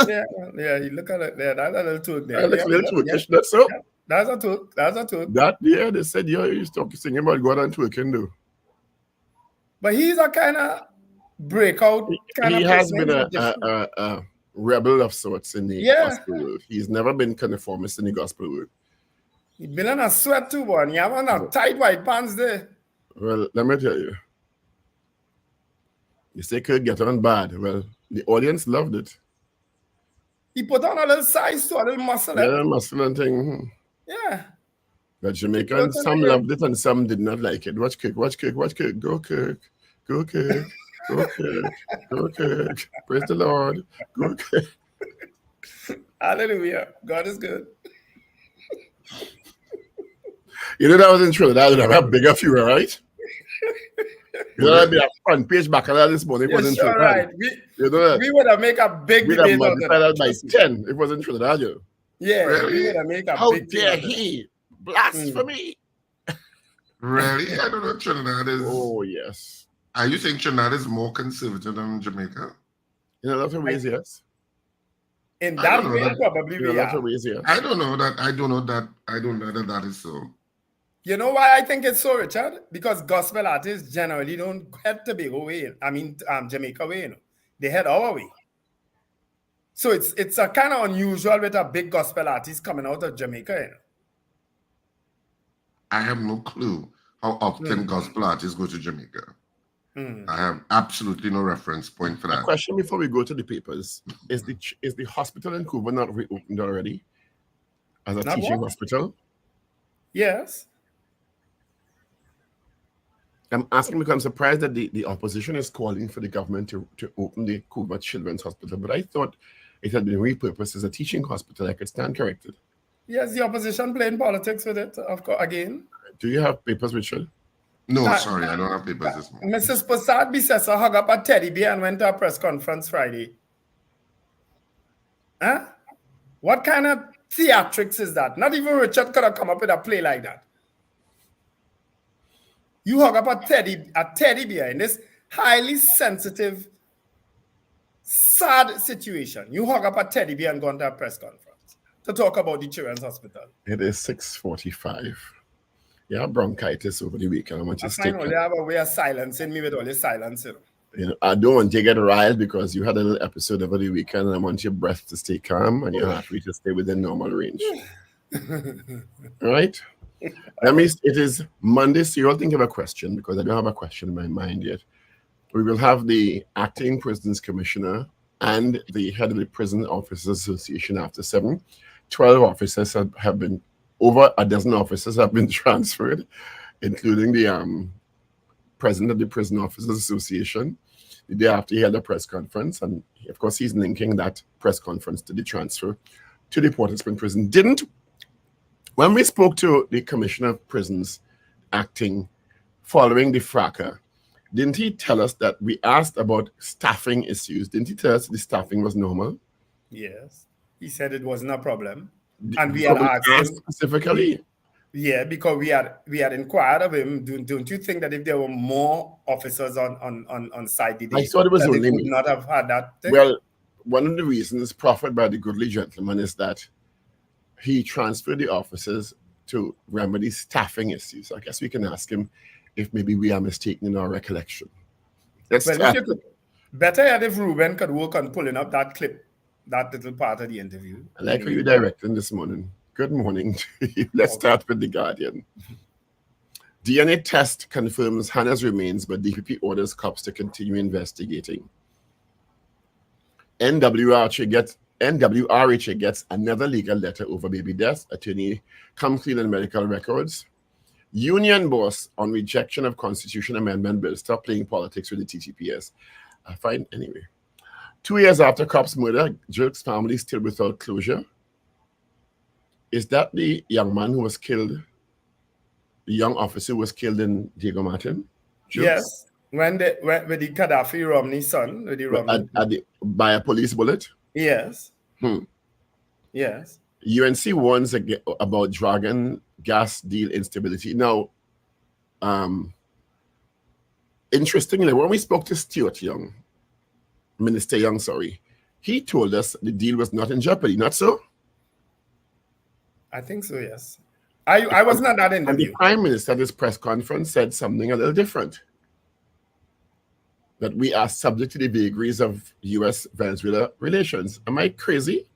yeah, you look at it there. That's a little twerk there. That's a little twerkish, that's so. Yeah, that's a twerk. That, they said, he's singing about God and twerking, though. But he's a kind of breakout kind of person. He has been a rebel of sorts in the gospel world. He's never been conformist in the gospel world. He's been in a sweat too, boy. You have on a tight white pants there. Well, let me tell you. You say could get on bad. Well, the audience loved it. He put on a little size to a little muscle. Yeah, muscle and thing. Yeah. But Jamaicans, some loved it and some did not like it. Watch Kirk. Go Kirk. Go Kirk. Go Kirk. Go Kirk. Praise the Lord. Go Kirk. Hallelujah. God is good. You know that was in Trinidad. I'd have a bigger furor, right? You know that'd be a front page back this morning. It wasn't Trinidad. Right. We would have made a big debate. We'd have multiplied that by 10 if it wasn't Trinidad. Yeah, really? We would have made a How big dare he? Blasphemy. Really? I don't know Trinidad is. Oh, yes. Are you saying Trinidad is more conservative than Jamaica? In a lot of ways, yes. In that way, probably we are. I don't know that that is so. You know why I think it's so, Richard? Because gospel artists generally don't head Tobago way. Jamaica way. They head our way. So it's a kind of unusual with a big gospel artist coming out of Jamaica. I have no clue how often gospel artists go to Jamaica. I have absolutely no reference point for that. A question before we go to the papers: Is the hospital in Cuba not reopened already as a teaching hospital? Yes. I'm asking because I'm surprised that the opposition is calling for the government to open the Cuba Children's Hospital, but I thought it had been repurposed as a teaching hospital. I could stand corrected. Yes, the opposition playing politics with it, of course, again. Do you have papers, Richard? No, sorry, I don't have papers this morning. Mrs. Posad Bisesa hung up a teddy bear and went to a press conference Friday. Huh? What kind of theatrics is that? Not even Richard could have come up with a play like that. You hung up a teddy bear in this highly sensitive, sad situation. You hung up a teddy bear and gone to a press conference to talk about the Children's Hospital. It is 6:45. Yeah, bronchitis over the weekend. I want you to stay. You have a way of silencing me with all your silence. You know, I don't want you to get riled because you had a little episode over the weekend and I want your breath to stay calm and your heart rate to stay within normal range. All right? It is Monday, so you all think of a question because I don't have a question in my mind yet. We will have the acting prisons commissioner and the head of the Prison Officers Association after 7. 12 officers have been, over a dozen officers have been transferred, including the president of the Prison Officers Association. The day after he held a press conference, and of course he's linking that press conference to the transfer to the Port of Spring Prison. When we spoke to the Commissioner of Prisons acting following the fracas, didn't he tell us that we asked about staffing issues? Didn't he tell us the staffing was normal? Yes. He said it wasn't a problem. And we had asked him specifically. Yeah, because we had inquired of him. Don't you think that if there were more officers on site, I thought it was only would not have had that thing? Well, one of the reasons proffered by the goodly gentleman is that he transferred the officers to remedy staffing issues. I guess we can ask him if maybe we are mistaken in our recollection. Better yet if Ruben could work on pulling up that clip, that little part of the interview. I like how you directing this morning. Good morning to you. Let's start with The Guardian. DNA test confirms Hannah's remains, but DPP orders cops to continue investigating. NWRHA gets another legal letter over baby death. Attorney come clean on medical records. Union boss on rejection of Constitution Amendment bill. Stop playing politics with the TTPS. I find anyway. 2 years after cops' murder, Jerk's family still without closure. Is that the young man who was killed, the young officer who was killed in Diego Martin? Jerks? Yes. When the Gaddafi Romney's son, with the Romney. By a police bullet? Yes. Yes. UNC warns about Dragon gas deal instability. Now, interestingly, when we spoke to Minister Young, he told us the deal was not in jeopardy, not so? I think so, yes. I wasn't at that interview. And the Prime Minister at this press conference said something a little different. That we are subject to the vagaries of U.S.-Venezuela relations. Am I crazy?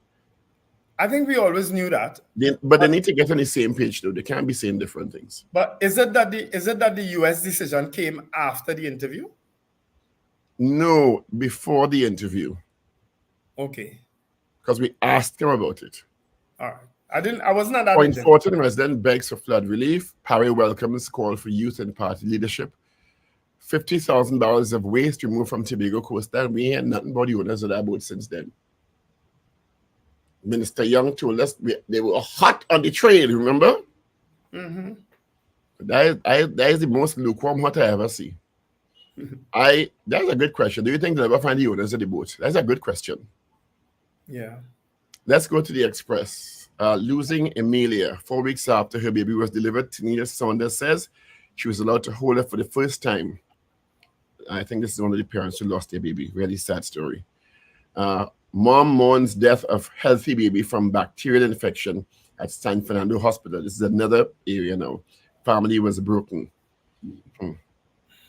I think we always knew that. But they need to get on the same page, though. They can't be saying different things. But is it that the U.S. decision came after the interview? No, before the interview. Okay. Because we asked him about it. All right. I wasn't at that. Point 14, resident begs for flood relief. Parry welcomes call for youth and party leadership. 50,000 barrels of waste removed from Tobago coastline. We ain't nothing about the owners of that boat since then. Minister Young told us they were hot on the trail, remember? Mm-hmm. That is the most lukewarm hot I ever see. That's a good question. Do you think they'll ever find the owners of the boat? That's a good question. Yeah. Let's go to the Express. Losing Emilia 4 weeks after her baby was delivered, Tania Saunders says she was allowed to hold her for the first time. I think this is one of the parents who lost their baby. Really sad story. Mom mourns death of healthy baby from bacterial infection at San Fernando Hospital. This is another area now. Family was broken.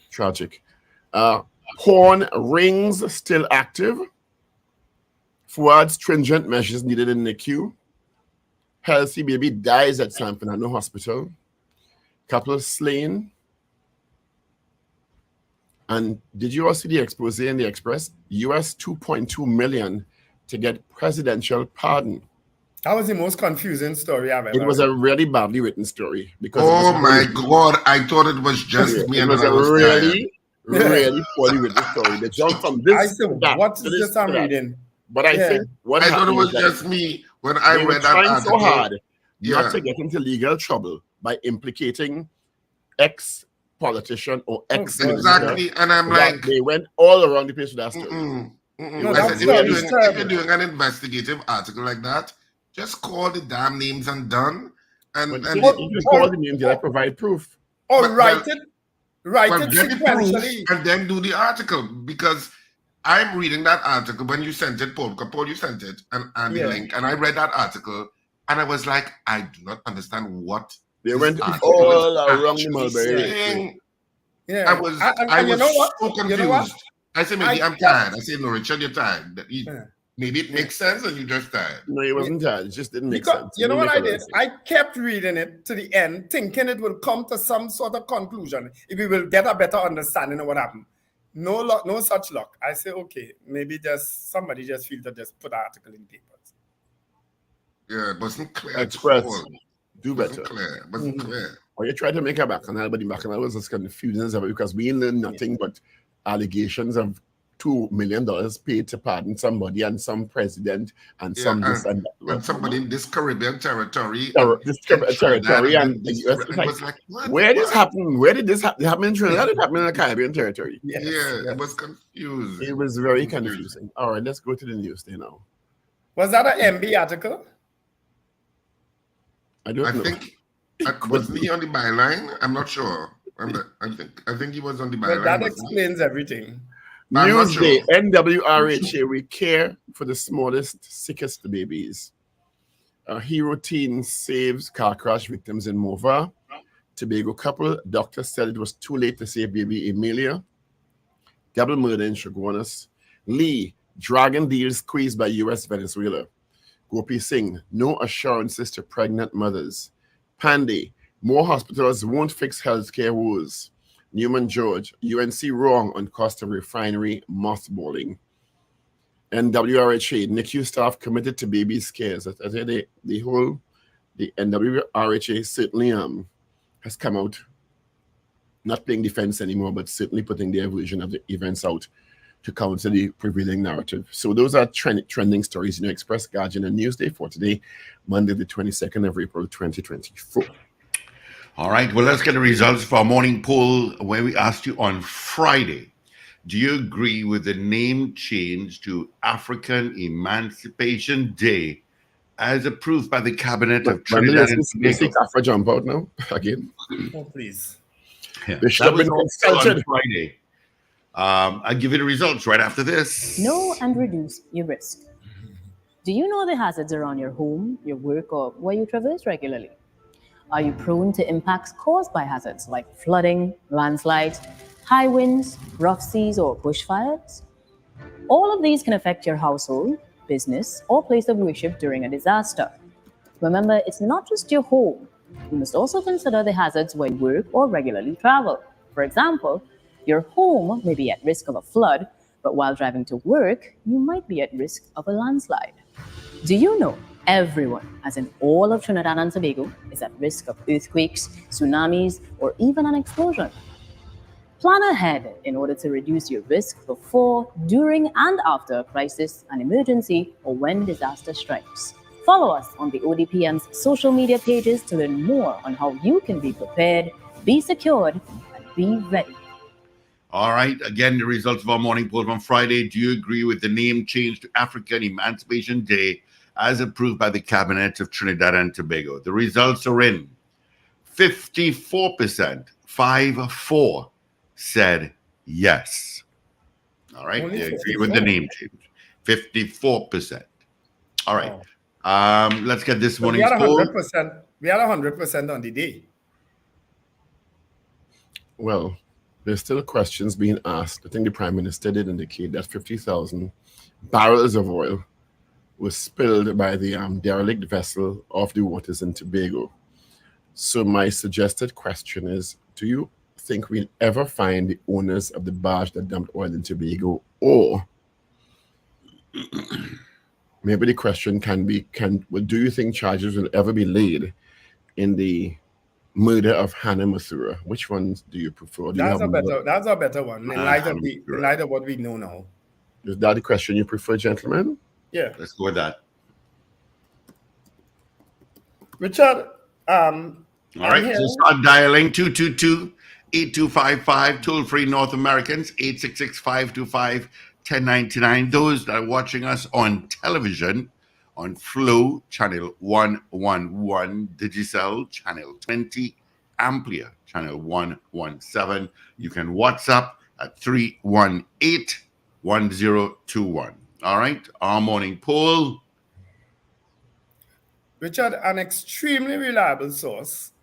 Tragic. Horn rings still active. Fuad stringent measures needed in the queue. Healthy baby dies at San Fernando Hospital. Couple slain. And did you all see the expose in the Express? US $2.2 million to get presidential pardon. That was the most confusing story I've ever heard. It was a really badly written story. Because God, I thought it was just me. It was a really poorly written story. They jumped from this. I said, what is this I'm reading? But I think what I thought it was just me when I read that article. So hard not to get into legal trouble by implicating ex-politician or ex-minister. Exactly, and I'm like, they went all around the place with that story. No, I said, if you're doing an investigative article like that, just call the damn names and done. And if you call the names, I provide proof. Or write it sequentially, and then do the article, because I'm reading that article when you sent it, Paul, you sent it, and the link, and I read that article, and I was like, I do not understand what they went all around the Mulberry. Yeah, I was so confused. I said, maybe I'm tired. I said, no, Richard, you're tired. Maybe it makes sense and you just tired. No, it wasn't tired. It just didn't make sense. You know what I did? I kept reading it to the end, thinking it will come to some sort of conclusion. If we will get a better understanding of what happened. No such luck. I say, okay, maybe somebody just feel to just put an article in papers. Yeah, it wasn't clear. Express. Do better. Wasn't clear. It wasn't clear. Or you try to make a bacchanal, but the bacchanal was just confusing because we learned nothing but allegations of $2 million paid to pardon somebody and some president and some this and that. And somebody in this Caribbean territory. Territory and the US. It was like, where did this happen? Where did this happen? It happened in Trinidad? It happened in the Caribbean territory. Yes. Yeah, it was confusing. It was very confusing. All right, let's go to the news there now. Was that an MB article? I think wasn't he on the byline? I'm not sure. I think he was on the byline. Well, that explains everything. Newsday, NWRHA, we care for the smallest, sickest babies. A hero teen saves car crash victims in Mathura. Tobago couple, doctor said it was too late to save baby Emilia. Double murder in Chaguanas. Lee, dragon deal squeezed by US Venezuela. Gopi Singh, no assurances to pregnant mothers. Pandey, more hospitals won't fix healthcare woes. Newman George, UNC wrong on cost of refinery mothballing. NWRHA, NICU staff committed to baby scares. I say the NWRHA certainly has come out, not playing defense anymore, but certainly putting their version of the events out to counter the prevailing narrative. So those are trending stories in the Express, Guardian, and Newsday for today, Monday, the 22nd of April, 2024. All right, well, let's get the results for our morning poll where we asked you on Friday. Do you agree with the name change to African Emancipation Day as approved by the Cabinet of Trinidad and Tobago? Afro jump out now again. Oh, please. Yeah, that was on Friday. I'll give you the results right after this. Know and reduce your risk. Do you know the hazards around your home, your work, or where you traverse regularly? Are you prone to impacts caused by hazards like flooding, landslides, high winds, rough seas, or bushfires? All of these can affect your household, business, or place of worship during a disaster. Remember, it's not just your home. You must also consider the hazards where you work or regularly travel. For example, your home may be at risk of a flood, but while driving to work, you might be at risk of a landslide. Do you know everyone, as in all of Trinidad and Tobago, is at risk of earthquakes, tsunamis, or even an explosion? Plan ahead in order to reduce your risk before, during, and after a crisis, an emergency, or when disaster strikes. Follow us on the ODPM's social media pages to learn more on how you can be prepared, be secured, and be ready. All right, again, the results of our morning poll from Friday. Do you agree with the name change to African Emancipation Day as approved by the Cabinet of Trinidad and Tobago? The results are in. 54%, 5-4, said yes. All right, they agree with the name change. 54%. All right, let's get this morning's poll. We had 100% on the day. Well, there's still questions being asked. I think the Prime Minister did indicate that 50,000 barrels of oil was spilled by the derelict vessel off the waters in Tobago. So my suggested question is, do you think we'll ever find the owners of the barge that dumped oil in Tobago? Or maybe the question can be, do you think charges will ever be laid in the murder of Hannah Mathura? Which ones do you prefer? That's a better one in light of what we know now. Is that the question you prefer, gentlemen? Yeah. Let's go with that. Richard, all right, so start dialing 222-8255, toll-free North Americans, 866-525-1099. Those that are watching us on television, on Flow, channel 111, Digicel, channel 20, Amplia, channel 117. You can WhatsApp at 318-1021. All right, our morning poll. Richard, an extremely reliable source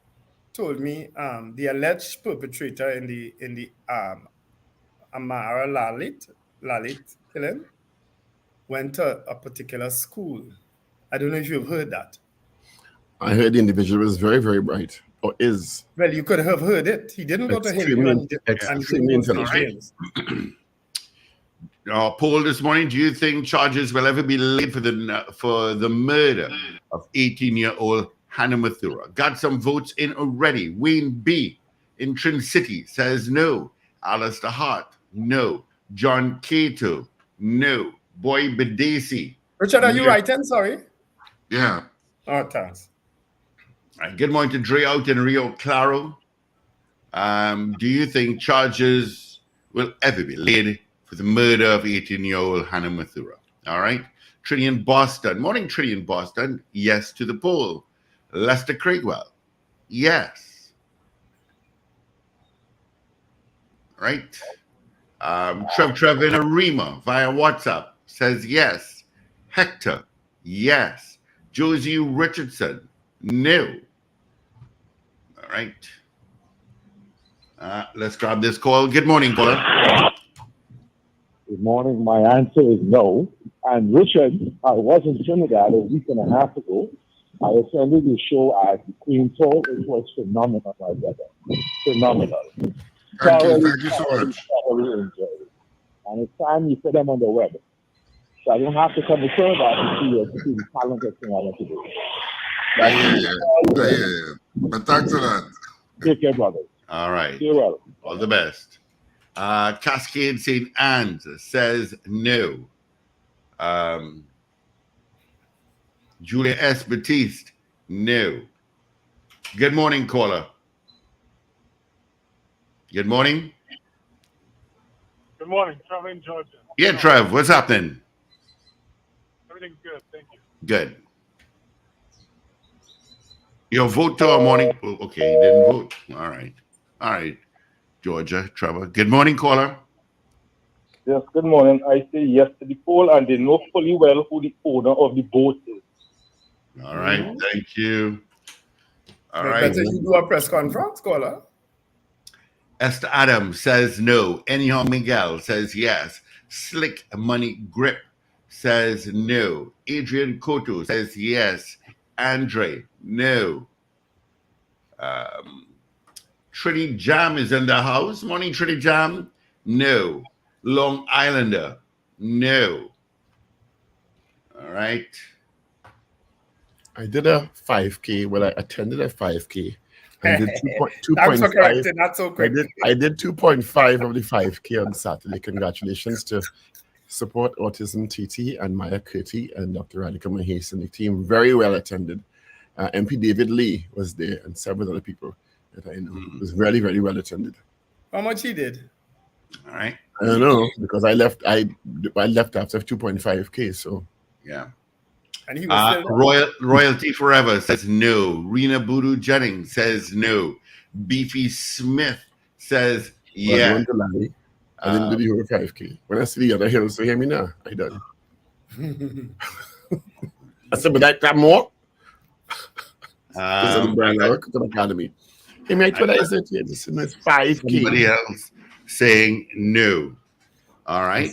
told me the alleged perpetrator in the Amara Lalit killing went to a particular school. I don't know if you've heard that. I heard the individual was very, very bright, or is. Well, you could have heard it. He didn't go to Hillview and he Extremely didn't go to intelligent. James. Our poll this morning: do you think charges will ever be laid for the murder of 18-year-old Hannah Mathura? Got some votes in already. Wayne B. in Trin City says no. Alistair Hart, no. John Cato, no. Boy Bedesi. Richard, are you writing? Sorry. Yeah. Oh, thanks. All right, good morning to Dre out in Rio Claro. Do you think charges will ever be laid for the murder of 18-year-old Hannah Mathura? All right. Trinity in Boston. Morning, Trinity in Boston. Yes to the poll. Lester Craigwell. Yes. All right. Trev in Arima via WhatsApp says yes. Hector, yes. Josie Richardson, no. All right. Let's grab this call. Good morning, caller. Good morning. My answer is no. And Richard, I was in Trinidad a week and a half ago. I attended the show at the Queen's Hall. It was phenomenal, my brother. Phenomenal. Thank you so much. Thoroughly enjoyed it. And it's time you put them on the web. So I don't have to come to Trinidad to see the talented thing I want to do. Yeah. But thanks a lot. Take care, brother. All right. You're welcome. All the best. Cascade St. Anne's says no. Julia S. Batiste, no. Good morning, caller. Good morning. Good morning, Trev in Georgia. Yeah, Trev, what's happening? Everything's good, thank you. Good. Your vote tomorrow morning. Oh, okay, you didn't vote. All right. Georgia, Trevor. Good morning, caller. Yes, good morning. I say yes to the poll, and they know fully well who the owner of the boat is. All right, thank you. All right. Better you do a press conference, caller. Esther Adams says no. Anyhow Miguel says yes. Slick Money Grip says no. Adrian Cotto says yes. Andre, no. Trinity Jam is in the house. Morning, Trinity Jam. No. Long Islander. No. All right. I did a 5K. Well, I attended a 5K. I did 2.5. Thanks for correcting that so quick. I did 2.5 of the 5K on Saturday. Congratulations to Support Autism TT and Maya Curti and Dr. Radhika Mahes and the team. Very well attended. MP David Lee was there and several other people that I know. It was really, very well attended. How much he did? All right. I don't know because I left after 2.5K. So yeah. And he was Royalty Forever says no. Rena Boodoo Jennings says no. Beefy Smith says yeah. I didn't do the whole 5K. When I see the other hills, so hear me now. I done. I said, but that more? Because of the brand I work at the academy. Hey, mate, what I said to you? This is 5K. Somebody else saying no. All right.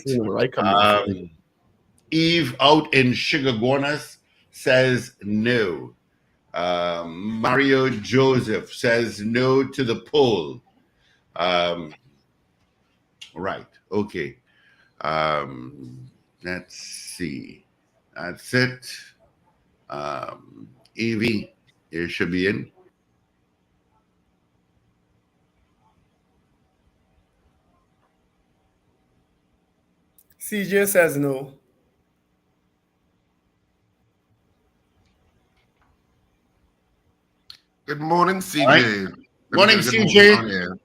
Eve out in Sugarguanas says no. Mario Joseph says no to the poll. Right. Okay. Let's see. That's it. Evie, you should be in. CJ says no. Good morning, CJ. Right. Morning, CJ.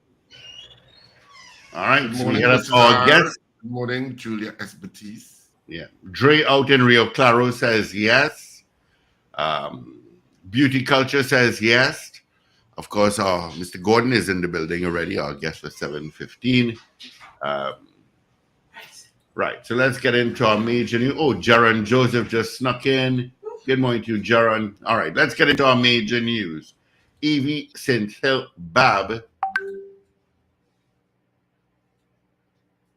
All right. Good So morning, we have our guest. Good morning, Julia S. Batiste. Yeah. Dre out in Rio Claro says yes. Beauty Culture says yes. Of course, Mr. Gordon is in the building already, our guest for 7:15. Right. So let's get into our major news. Oh, Jaron Joseph just snuck in. Good morning to you, Jaron. All right. Let's get into our major news. Evie St. Hill Bab.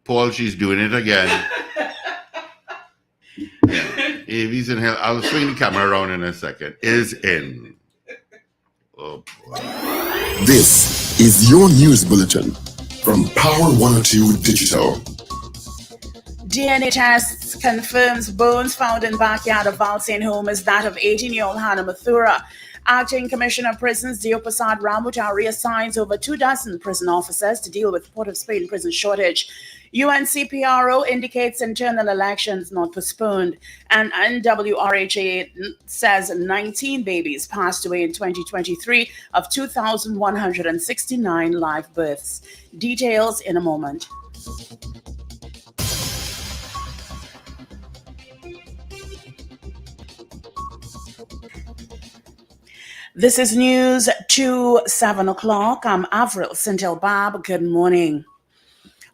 Paul, she's doing it again. If he's in hell, I'll swing the camera around in a second. Is in. Oh boy. This is your news bulletin from Power 102 Digital. DNA tests confirms bones found in backyard of Valsain home is that of 18-year-old Hannah Mathura. Acting Commissioner of Prisons Deoprasad Rambuta reassigns over 24 prison officers to deal with Port of Spain prison shortage. UNCPRO indicates internal elections not postponed. And NWRHA says 19 babies passed away in 2023 of 2,169 live births. Details in a moment. This is news to 7 o'clock. I'm Avril Sintel-Bab. Good morning.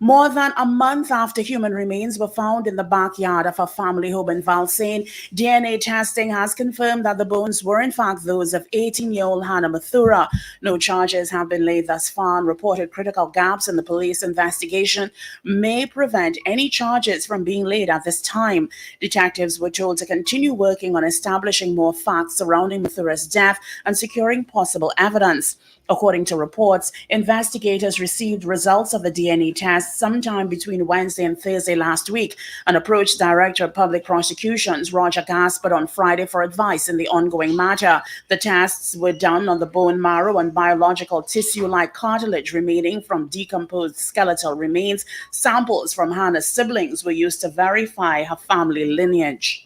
More than a month after human remains were found in the backyard of a family home in Valsain, DNA testing has confirmed that the bones were in fact those of 18-year-old Hannah Mathura. No charges have been laid thus far, and reported critical gaps in the police investigation may prevent any charges from being laid at this time. Detectives were told to continue working on establishing more facts surrounding Mathura's death and securing possible evidence. According to reports, investigators received results of the DNA test sometime between Wednesday and Thursday last week and approached Director of Public Prosecutions Roger Gaspard on Friday for advice in the ongoing matter. The tests were done on the bone marrow and biological tissue like cartilage remaining from decomposed skeletal remains. Samples from Hannah's siblings were used to verify her family lineage.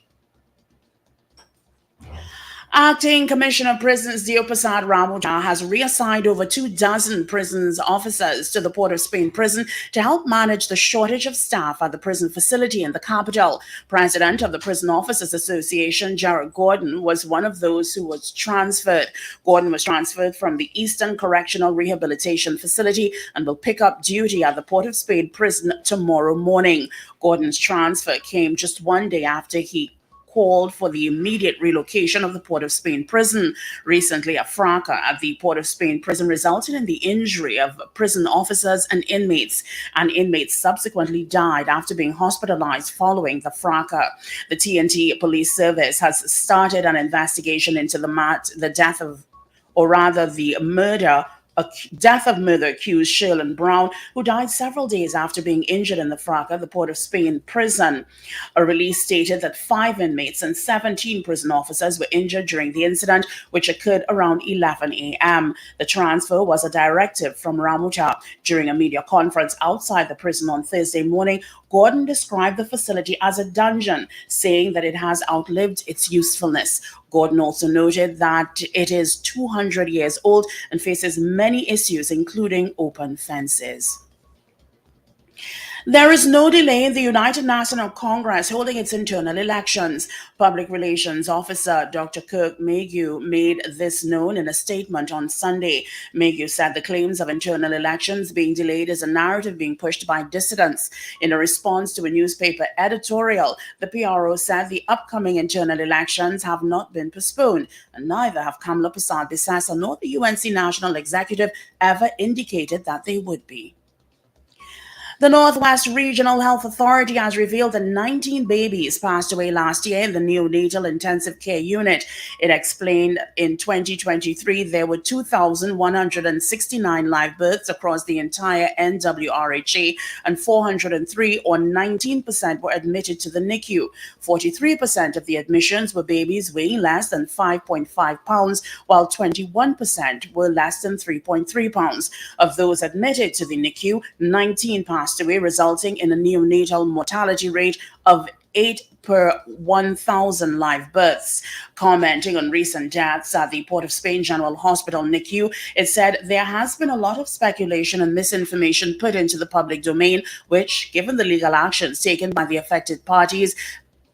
Acting Commissioner of Prisons Deoprasad Rambuta has reassigned over 24 prisons officers to the Port of Spain prison to help manage the shortage of staff at the prison facility in the capital. President of the Prison Officers Association, Jared Gordon, was one of those who was transferred. Gordon was transferred from the Eastern Correctional Rehabilitation Facility and will pick up duty at the Port of Spain prison tomorrow morning. Gordon's transfer came just one day after he called for the immediate relocation of the Port of Spain prison. Recently, a fracas at the Port of Spain prison resulted in the injury of prison officers and inmates. An inmate subsequently died after being hospitalized following the fracas. The TNT Police Service has started an investigation into the death of murder accused Sherlyn Brown, who died several days after being injured in the fracas at the Port of Spain prison. A release stated that 5 inmates and 17 prison officers were injured during the incident, which occurred around 11 a.m. The transfer was a directive from Rambuta. During a media conference outside the prison on Thursday morning, Gordon described the facility as a dungeon, saying that it has outlived its usefulness. Gordon also noted that it is 200 years old and faces many issues, including open fences. There is no delay in the United National Congress holding its internal elections. Public Relations Officer Dr. Kirk Mayhew made this known in a statement on Sunday. Mayhew said the claims of internal elections being delayed is a narrative being pushed by dissidents. In a response to a newspaper editorial, the PRO said the upcoming internal elections have not been postponed, and neither have Kamala Prasad-Bissessa nor the UNC National Executive ever indicated that they would be. The Northwest Regional Health Authority has revealed that 19 babies passed away last year in the Neonatal Intensive Care Unit. It explained in 2023 there were 2,169 live births across the entire NWRHA, and 403, or 19%, were admitted to the NICU. 43% of the admissions were babies weighing less than 5.5 pounds, while 21% were less than 3.3 pounds. Of those admitted to the NICU, 19 passed away, resulting in a neonatal mortality rate of 8 per 1,000 live births. Commenting on recent deaths at the Port of Spain General Hospital NICU, it said there has been a lot of speculation and misinformation put into the public domain, which, given the legal actions taken by the affected parties,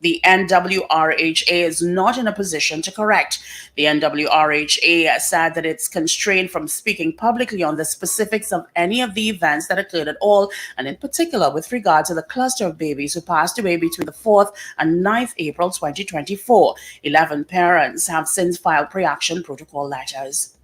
the NWRHA is not in a position to correct. The NWRHA said that it's constrained from speaking publicly on the specifics of any of the events that occurred at all, and in particular with regard to the cluster of babies who passed away between the 4th and 9th April 2024. 11 parents have since filed pre-action protocol letters.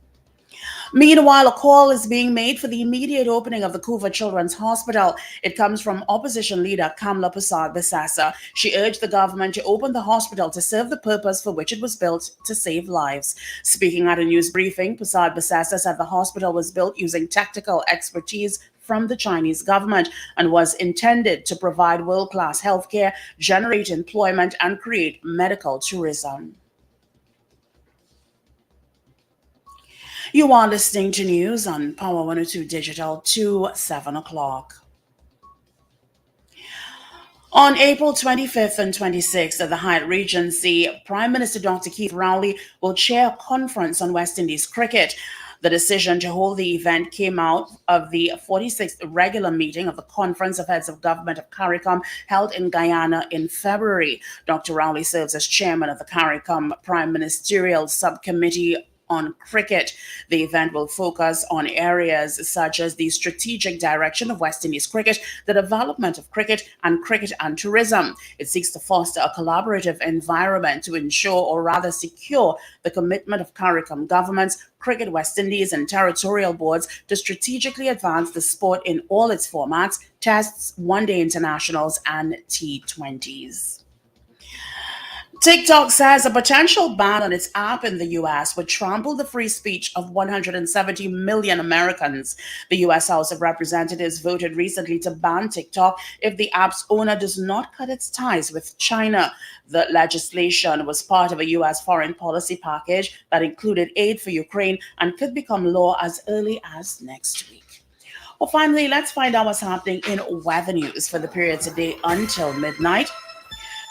Meanwhile, a call is being made for the immediate opening of the Couva Children's Hospital. It comes from opposition leader Kamla Prasad Bisasa. She urged the government to open the hospital to serve the purpose for which it was built, to save lives. Speaking at a news briefing, Prasad Bisasa said the hospital was built using tactical expertise from the Chinese government and was intended to provide world-class healthcare, generate employment, and create medical tourism. You are listening to news on Power 102 Digital to 7 o'clock. On April 25th and 26th at the Hyatt Regency, Prime Minister Dr. Keith Rowley will chair a conference on West Indies cricket. The decision to hold the event came out of the 46th regular meeting of the Conference of Heads of Government of CARICOM held in Guyana in February. Dr. Rowley serves as chairman of the CARICOM Prime Ministerial Subcommittee on cricket. The event will focus on areas such as the strategic direction of West Indies cricket, the development of cricket and tourism. It seeks to foster a collaborative environment to ensure, or rather secure, the commitment of CARICOM governments, Cricket West Indies and territorial boards to strategically advance the sport in all its formats: tests, one-day internationals, and T20s. TikTok says a potential ban on its app in the U.S. would trample the free speech of 170 million Americans. The U.S. House of Representatives voted recently to ban TikTok if the app's owner does not cut its ties with China. The legislation was part of a U.S. foreign policy package that included aid for Ukraine and could become law as early as next week. Well, finally, let's find out what's happening in weather news for the period today until midnight.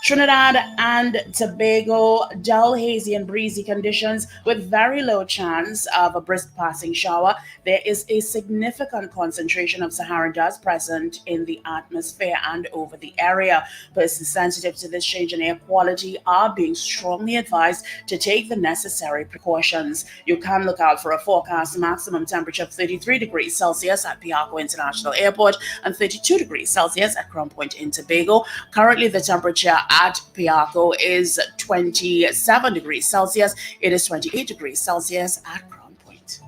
Trinidad and Tobago, dull, hazy, and breezy conditions with very low chance of a brisk passing shower. There is a significant concentration of Saharan dust present in the atmosphere and over the area. Persons sensitive to this change in air quality are being strongly advised to take the necessary precautions. You can look out for a forecast maximum temperature of 33 degrees Celsius at Piarco International Airport and 32 degrees Celsius at Crown Point in Tobago. Currently, the temperature at Piarco is 27 degrees Celsius. It is 28 degrees Celsius at Crown Point.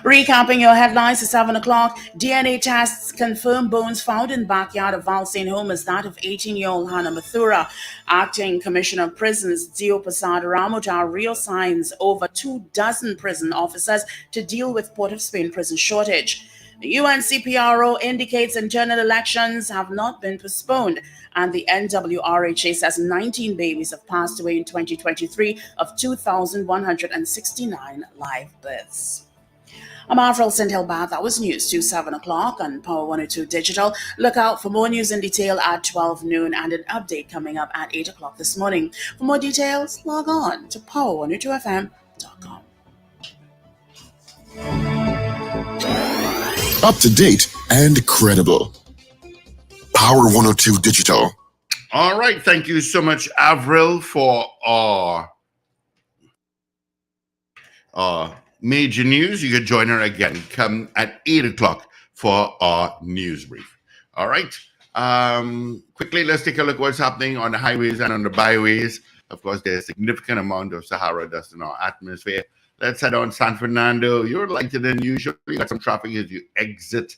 Recapping your headlines at 7 o'clock, DNA tests confirm bones found in backyard of Valsain home as that of 18-year-old Hannah Mathura. Acting Commissioner of Prisons Dio Prasad Ramutar reassigns over 24 prison officers to deal with Port of Spain prison shortage. The UNCPRO indicates internal elections have not been postponed, and the NWRHA says 19 babies have passed away in 2023 of 2,169 live births. I'm Avril Sindhilbath. That was news to 7 o'clock on Power 102 Digital. Look out for more news in detail at 12 noon and an update coming up at 8 o'clock this morning. For more details, log on to power102fm.com. Up to date and credible. Power 102 Digital. All right. Thank you so much, Avril, for our major news. You can join her again. Come at 8 o'clock for our news brief. All right. Quickly, let's take a look at what's happening on the highways and on the byways. Of course, there's a significant amount of Sahara dust in our atmosphere. Let's head on San Fernando. You're lighter than usual. You got some traffic as you exit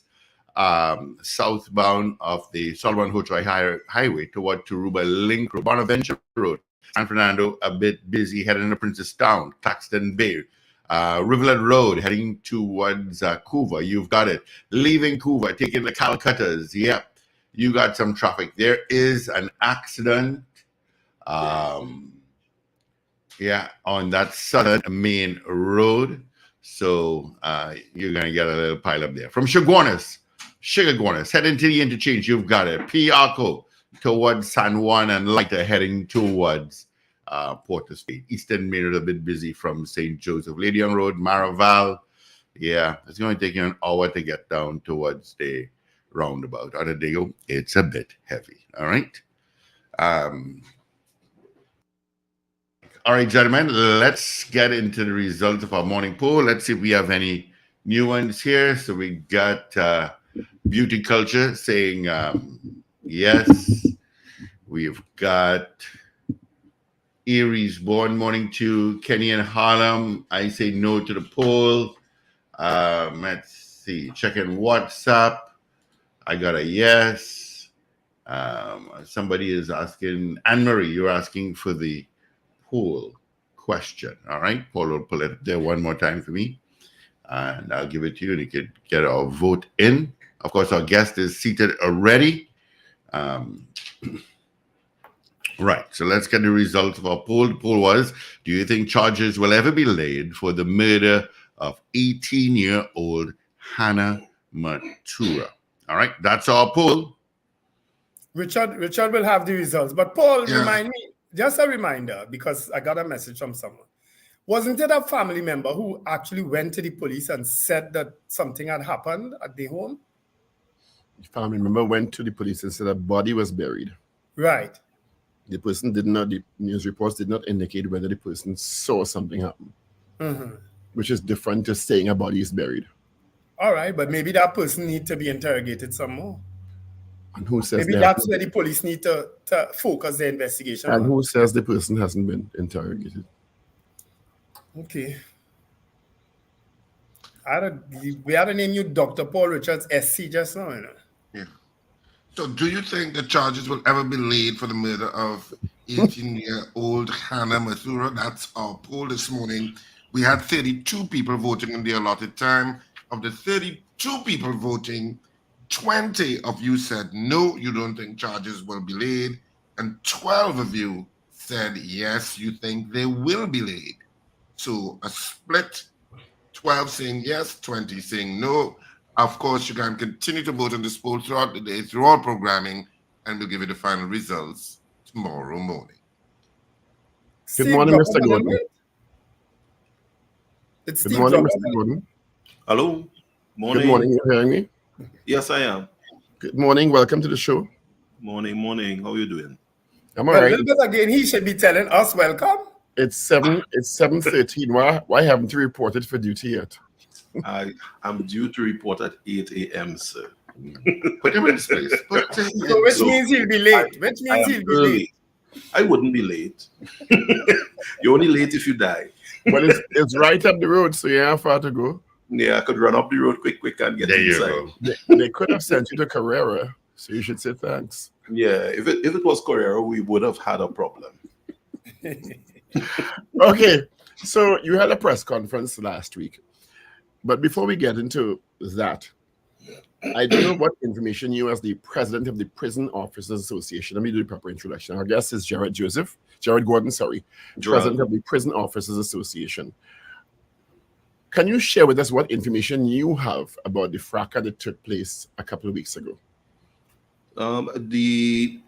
southbound of the Solomon Hochoi Highway toward Turuba Link Road, Bonaventure Road. San Fernando, a bit busy heading to Princestown, Claxton Bay. Rivulet Road heading towards Couva. You've got it. Leaving Couva, taking the Calcuttas. Yep, you got some traffic. There is an accident. On that southern main road. So you're going to get a little pile up there. From Sugar Guanas, heading to the interchange, you've got it. Piarco towards San Juan and lighter heading towards Port of Spain. Eastern Main Road a bit busy from St. Joseph. Lady on Road, Maraval. Yeah, it's going to take you an hour to get down towards the roundabout. On the day, it's a bit heavy. All right. All right, gentlemen, let's get into the results of our morning poll. Let's see if we have any new ones here. So we got Beauty Culture saying yes. We've got Aries born. Morning to Kenny and Harlem. I say no to the poll. Let's see. Checking WhatsApp. I got a yes. Somebody is asking, Anne-Marie, you're asking for the poll question. All right. Paul will pull it up there one more time for me. And I'll give it to you, and you can get our vote in. Of course, our guest is seated already. Right, so let's get the results of our poll. The poll was, do you think charges will ever be laid for the murder of 18-year-old Hannah Mathura? All right, that's our poll. Richard will have the results. But Paul, remind me, just a reminder, because I got a message from someone. Wasn't it a family member who actually went to the police and said that something had happened at the home? The family member went to the police and said a body was buried. Right. The person did not, the news reports did not indicate whether the person saw something happen, which is different to saying a body is buried. All right, but maybe that person needs to be interrogated some more. And who says maybe that's where the police need to focus their investigation and on. who says the person hasn't been interrogated? Okay. We had to name you Dr. Paul Richards, SC, just now, you know. Yeah. So do you think the charges will ever be laid for the murder of 18-year-old Hannah Mathura? That's our poll this morning. We had 32 people voting in the allotted time. Of the 32 people voting, 20 of you said no, you don't think charges will be laid. And 12 of you said yes, you think they will be laid. So a split, 12 saying yes, 20 saying no. Of course, you can continue to vote on this poll throughout the day, through all programming, and we'll give you the final results tomorrow morning. Good morning, Mr. Gordon. Good morning, Mr. Gordon. Hello. Morning. Good morning. You hearing me? Yes, I am. Good morning. Welcome to the show. Morning. How are you doing? I'm all right. A little bit again, he should be telling us welcome. It's 7:13. Why haven't you reported for duty yet? I'm due to report at 8 a.m., sir. Put him in space. So which means he'll be late. Which means he'll be late. I wouldn't be late. You're only late if you die. Well, it's right up the road, so you have far to go. Yeah, I could run up the road quick and get inside. They could have sent you to Carrera, so you should say thanks. Yeah, if it was Carrera, we would have had a problem. Okay, so you had a press conference last week. But before we get into that, I don't know what information you, as the president of the Prison Officers Association, let me do the proper introduction. Our guest is Jared Gordon, president of the Prison Officers Association. Can you share with us what information you have about the fracas that took place a couple of weeks ago? Every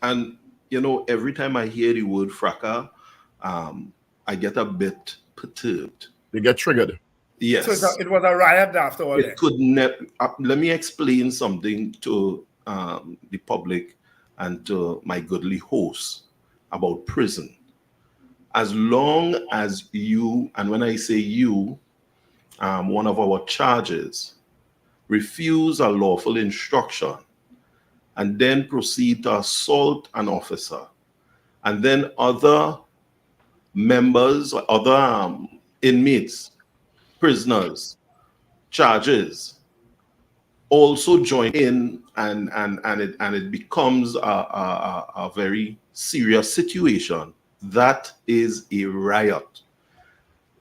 time I hear the word fracas, I get a bit perturbed. They get triggered. Yes. So it was a riot after all that. Let me explain something to the public and to my goodly hosts about prison. As long as you, and when I say you, one of our charges, refuse a lawful instruction and then proceed to assault an officer, and then other members, other inmates, prisoners, charges also join in, and it becomes a very serious situation. That is a riot.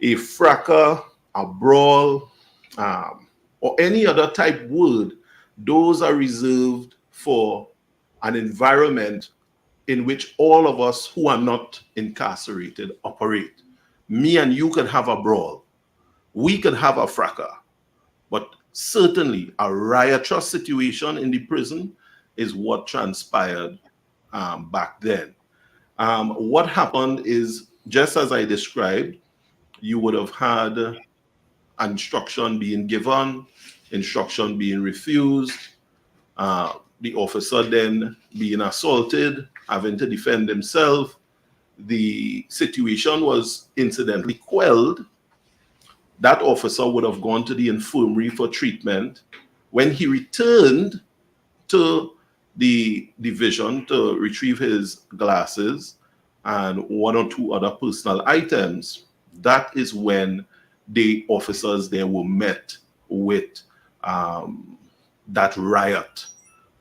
A fracas, a brawl, or any other type word, those are reserved for an environment in which all of us who are not incarcerated operate. Me and you can have a brawl. We could have a fracas, but certainly a riotous situation in the prison is what transpired back then. What happened is, just as I described, you would have had instruction being given, instruction being refused, the officer then being assaulted, having to defend himself. The situation was incidentally quelled. That officer would have gone to the infirmary for treatment. When he returned to the division to retrieve his glasses, and one or two other personal items, that is when the officers there were met with that riot.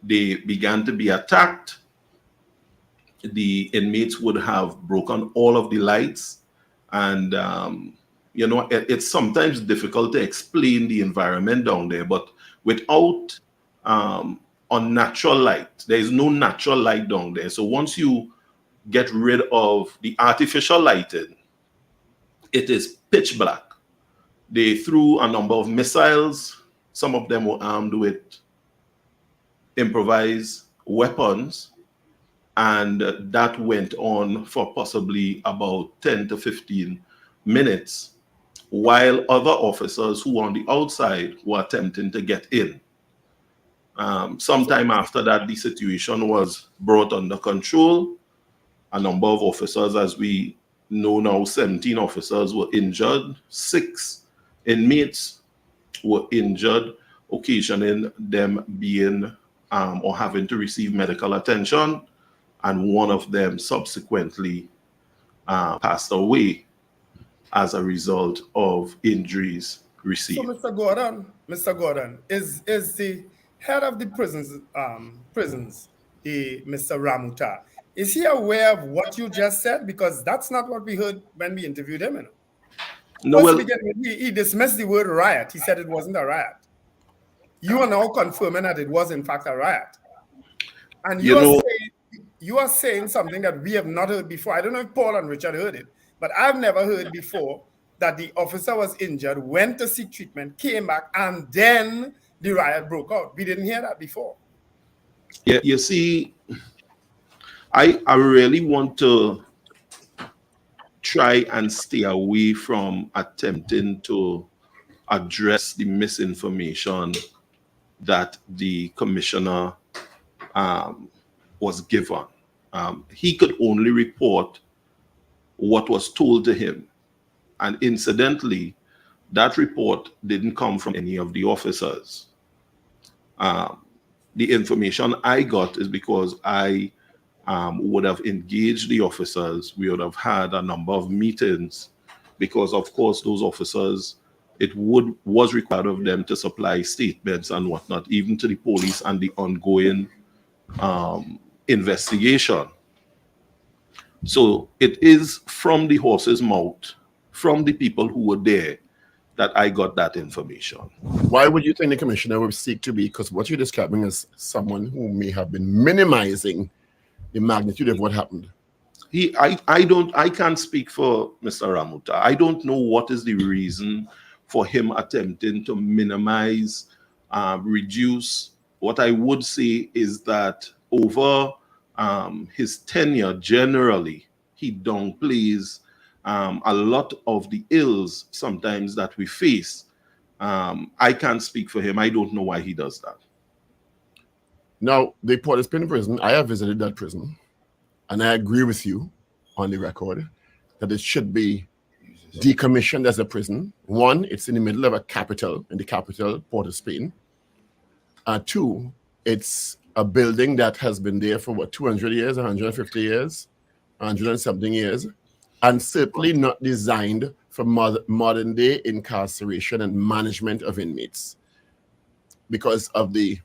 They began to be attacked. The inmates would have broken all of the lights, and it's sometimes difficult to explain the environment down there, but without unnatural light, there is no natural light down there. So once you get rid of the artificial lighting, it is pitch black. They threw a number of missiles. Some of them were armed with improvised weapons, and that went on for possibly about 10 to 15 minutes, while other officers who were on the outside were attempting to get in. Sometime after that, the situation was brought under control. A number of officers, as we know now, 17 officers were injured. 6 inmates were injured, occasioning them being or having to receive medical attention, and one of them subsequently passed away as a result of injuries received. So, Mr. Gordon, is the head of the prisons, Mr. Ramuta, is he aware of what you just said? Because that's not what we heard when we interviewed him. You know? No, well, he dismissed the word riot. He said it wasn't a riot. You are now confirming that it was in fact a riot. And you are saying something that we have not heard before. I don't know if Paul and Richard heard it, but I've never heard before that the officer was injured, went to seek treatment, came back, and then the riot broke out. We didn't hear that before. Yeah, you see, I really want to try and stay away from attempting to address the misinformation that the commissioner was given. He could only report what was told to him. And incidentally, that report didn't come from any of the officers. The information I got is because I would have engaged the officers. We would have had a number of meetings because, of course, those officers, it was required of them to supply statements and whatnot, even to the police and the ongoing investigation. So it is from the horse's mouth, from the people who were there, that I got that information. Why would you think the commissioner would seek to be? Because what you're describing is someone who may have been minimizing the magnitude of what happened. I can't speak for Mr. Ramuta. I don't know what is the reason for him attempting to minimize, reduce. What I would say is that over his tenure, generally, he downplays a lot of the ills sometimes that we face. I can't speak for him. I don't know why he does that. Now, the Port of Spain prison, I have visited that prison, and I agree with you on the record that it should be decommissioned as a prison. One, it's in the middle of a capital, in the capital, Port of Spain. Two, it's a building that has been there for, 200 years, 150 years, 100 and something years, and certainly not designed for modern day incarceration and management of inmates because of the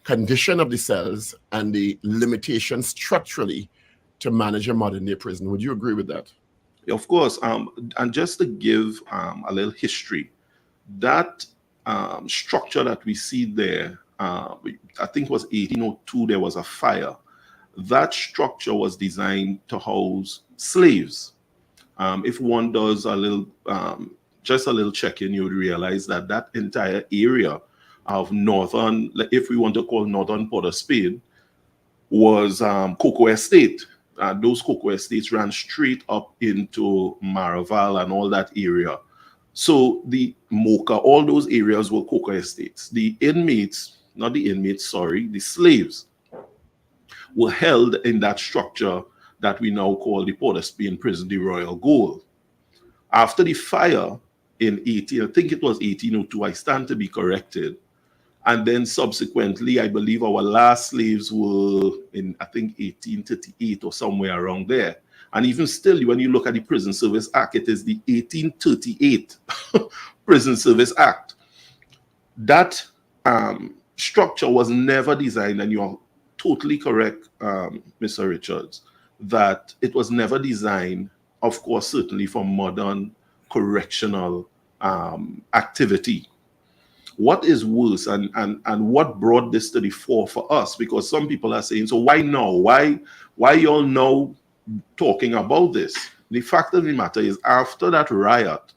condition of the cells and the limitations structurally to manage a modern day prison. Would you agree with that? Of course. And just to give a little history, that structure that we see there, I think it was 1802, there was a fire. That structure was designed to house slaves. If one does a little, just a little check-in, you would realize that that entire area of northern, if we want to call northern Port of Spain, was cocoa estate. Those cocoa estates ran straight up into Maraval and all that area. So the Mocha, all those areas were cocoa estates. The inmates, not the inmates, sorry, the slaves were held in that structure that we now call the Port of Spain prison, the Royal Goal. After the fire in I think it was 1802, I stand to be corrected, And then subsequently, I believe our last slaves were in, I think, 1838 or somewhere around there. And even still, when you look at the Prison Service Act, it is the 1838 Prison Service Act. That structure was never designed, and you're totally correct, Mr. Richards, that it was never designed, of course, certainly for modern correctional activity. What is worse, and what brought this to the fore for us? Because some people are saying, so why now? Why y'all now talking about this? The fact of the matter is, after that riot,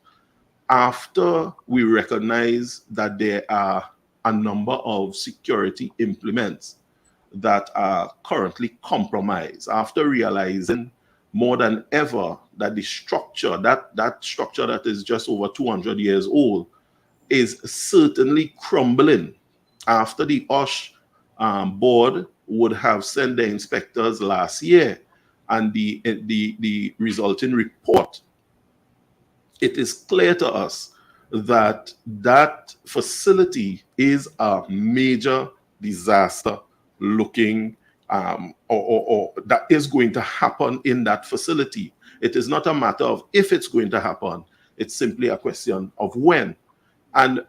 after we recognize that there are a number of security implements that are currently compromised, after realizing more than ever that the structure, that structure that is just over 200 years old, is certainly crumbling, after the OSH board would have sent their inspectors last year, and the resulting report, it is clear to us that that facility is a major disaster looking, or that is going to happen in that facility. It is not a matter of if it's going to happen, it's simply a question of when. And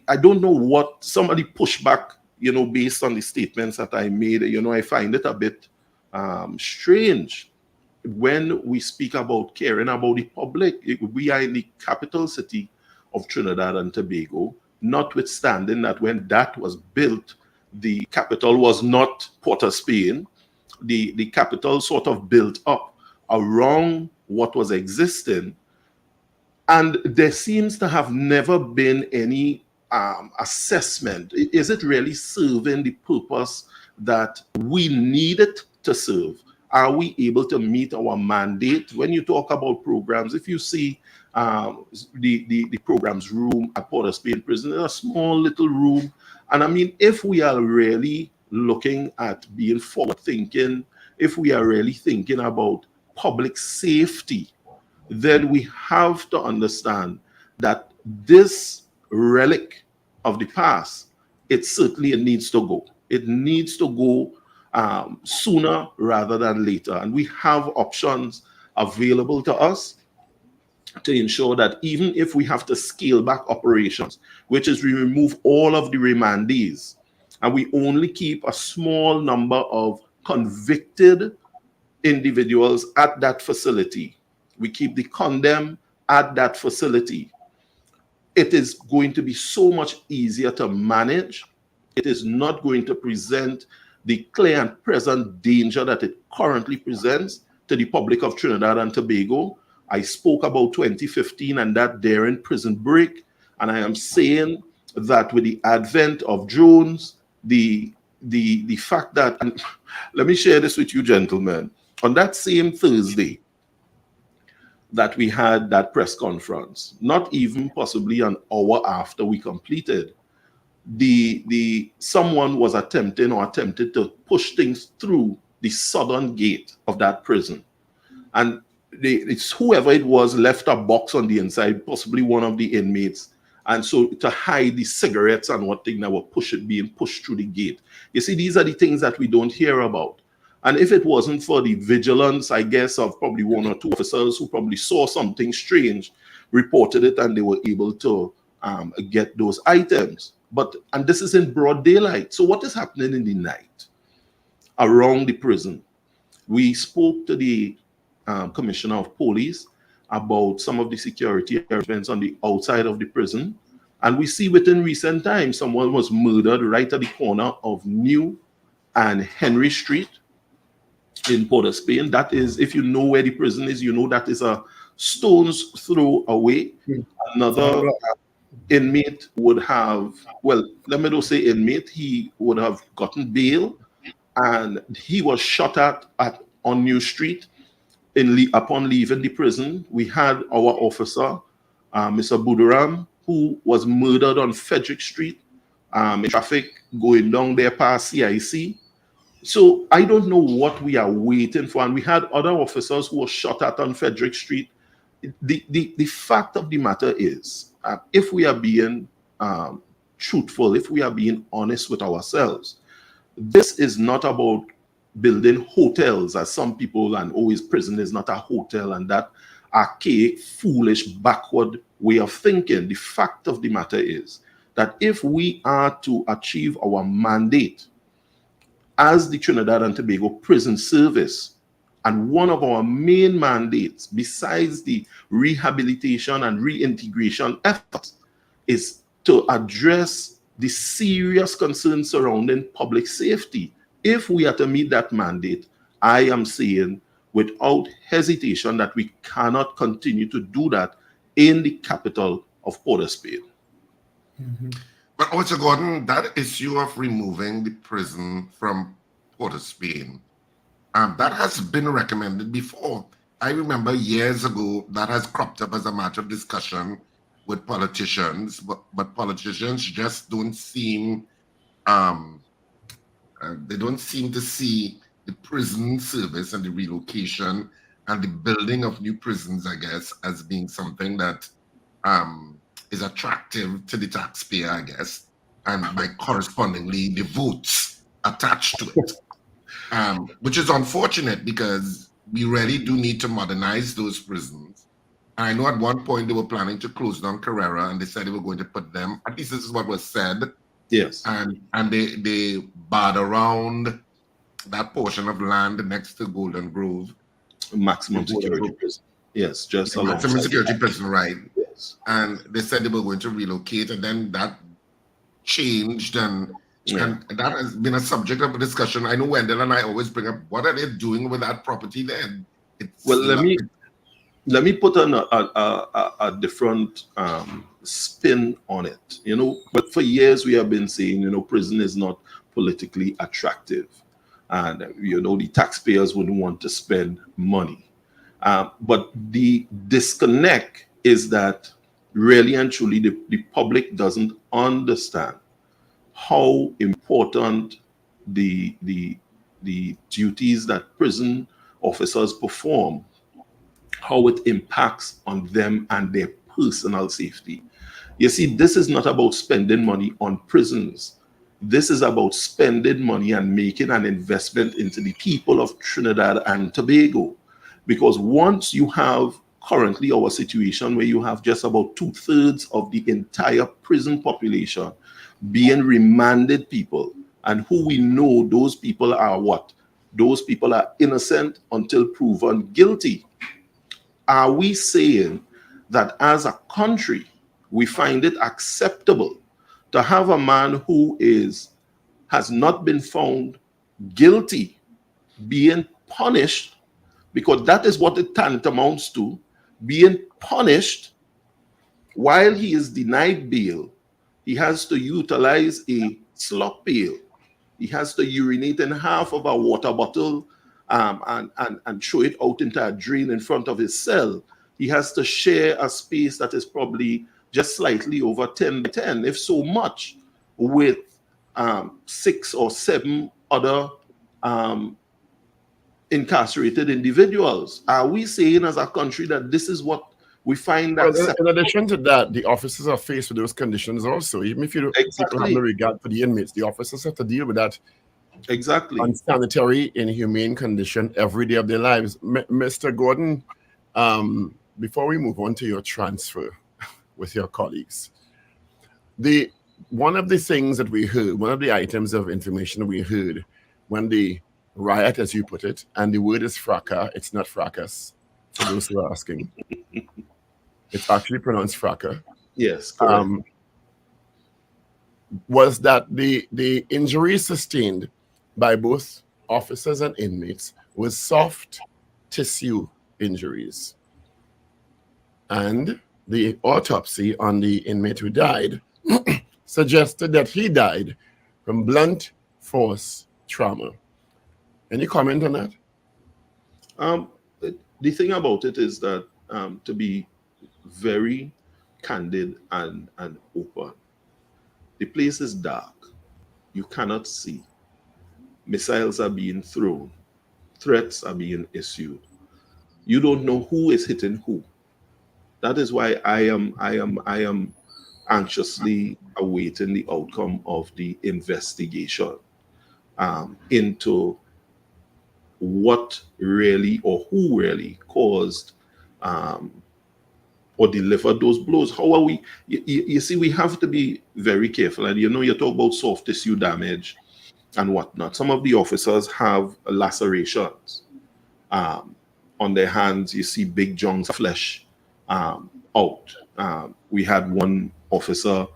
I don't know what somebody pushed back, based on the statements that I made. I find it a bit strange when we speak about caring about the public. We are in the capital city of Trinidad and Tobago, notwithstanding that when that was built, the capital was not Port of Spain. The capital sort of built up around what was existing. And there seems to have never been any assessment. Is it really serving the purpose that we need it to serve? Are we able to meet our mandate? When you talk about programs, if you see the programs room at Port of Spain Prison, it's a small little room. And I mean, if we are really looking at being forward thinking, if we are really thinking about public safety, then we have to understand that this relic of the past, it certainly needs to go. It needs to go sooner rather than later. And we have options available to us to ensure that even if we have to scale back operations, which is we remove all of the remandees, and we only keep a small number of convicted individuals at that facility, we keep the condemned at that facility, it is going to be so much easier to manage. It is not going to present the clear and present danger that it currently presents to the public of Trinidad and Tobago. I spoke about 2015 and that daring prison break, and I am saying that with the advent of drones, the fact that, and let me share this with you, gentlemen, on that same Thursday that we had that press conference, not even possibly an hour after we completed, someone was attempted to push things through the southern gate of that prison, and it's whoever it was left a box on the inside, possibly one of the inmates, and so to hide the cigarettes and what thing that were being pushed through the gate. You see, these are the things that we don't hear about. And if it wasn't for the vigilance, I guess, of probably one or two officers who probably saw something strange, reported it, and they were able to get those items. And this is in broad daylight. So what is happening in the night around the prison? We spoke to the Commissioner of Police about some of the security arrangements on the outside of the prison. And we see within recent times, someone was murdered right at the corner of New and Henry Street in Port of Spain. That is, if you know where the prison is, you know that is a stone's throw away. Another inmate would have, well, let me not say inmate, he would have gotten bail, and he was shot at on New Street upon leaving the prison. We had our officer, Mr. Buduram, who was murdered on Frederick Street, in traffic going down there past CIC. So I don't know what we are waiting for. And we had other officers who were shot at on Frederick Street. The fact of the matter is, if we are being truthful, if we are being honest with ourselves, this is not about building hotels, as some people, and always prison is not a hotel, and that archaic, foolish, backward way of thinking. The fact of the matter is that if we are to achieve our mandate as the Trinidad and Tobago Prison Service, and one of our main mandates, besides the rehabilitation and reintegration efforts, is to address the serious concerns surrounding public safety. If we are to meet that mandate, I am saying without hesitation that we cannot continue to do that in the capital of Port of Spain. Mm-hmm. But also, Gordon, that issue of removing the prison from Port of Spain, that has been recommended before. I remember years ago that has cropped up as a matter of discussion with politicians, but politicians just don't seem they don't seem to see the prison service and the relocation and the building of new prisons, I guess, as being something that is attractive to the taxpayer, I guess, and by correspondingly the votes attached to it, which is unfortunate because we really do need to modernize those prisons. And I know at one point they were planning to close down Carrera, and they said they were going to put them, at least this is what was said. Yes. And they barred around that portion of land next to Golden Grove. Maximum security prison. Yes, just a maximum security prison, right? Yes. And they said they were going to relocate, and then that changed, and that has been a subject of discussion. I know Wendell and I always bring up, what are they doing with that property then? Let me put on a different spin on it. You know, but for years we have been saying, you know, prison is not politically attractive, and you know the taxpayers wouldn't want to spend money. But the disconnect is that really and truly the public doesn't understand how important the duties that prison officers perform, how it impacts on them and their personal safety. You see, this is not about spending money on prisons. This is about spending money and making an investment into the people of Trinidad and Tobago. Because once you have currently our situation where you have just about 2/3 of the entire prison population being remanded people, and who we know those people are what? Those people are innocent until proven guilty. Are we saying that as a country, we find it acceptable to have a man who has not been found guilty being punished, because that is what it tantamounts to, being punished while he is denied bail? He has to utilize a slop pail. He has to urinate in half of a water bottle and throw it out into a drain in front of his cell. He has to share a space that is probably just slightly over 10 by 10, if so much, with 6 or 7 other incarcerated individuals. Are we saying as a country that this is what we find that? Well, in addition to that, the officers are faced with those conditions also. Even if you don't have no regard for the inmates, the officers have to deal with that unsanitary, inhumane condition every day of their lives. Mr. Gordon, before we move on to your transfer with your colleagues, one of the things that we heard, one of the items of information we heard when the riot, as you put it, and the word is fracas, it's not fracas, for those who are asking. It's actually pronounced fracas. Yes, correct. Was that the injuries sustained by both officers and inmates was soft tissue injuries. And the autopsy on the inmate who died suggested that he died from blunt force trauma. Any comment on that? The thing about it is that, to be very candid and open, the place is dark. You cannot see. Missiles are being thrown. Threats are being issued. You don't know who is hitting who. That is why I am anxiously awaiting the outcome of the investigation into what really or who really caused or delivered those blows. How are we? You see, we have to be very careful. And you talk about soft tissue damage and whatnot. Some of the officers have lacerations on their hands. You see big chunks of flesh out. We had one officer.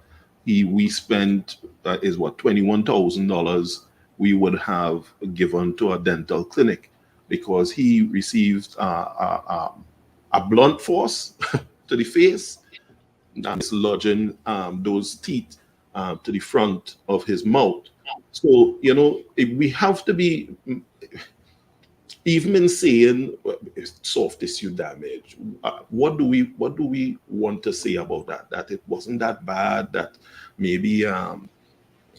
We spent $21,000 we would have given to a dental clinic because he received a blunt force to the face, and it's lodging those teeth to the front of his mouth. So we have to be, even in saying soft tissue damage, what do we want to say about that? That it wasn't that bad. That maybe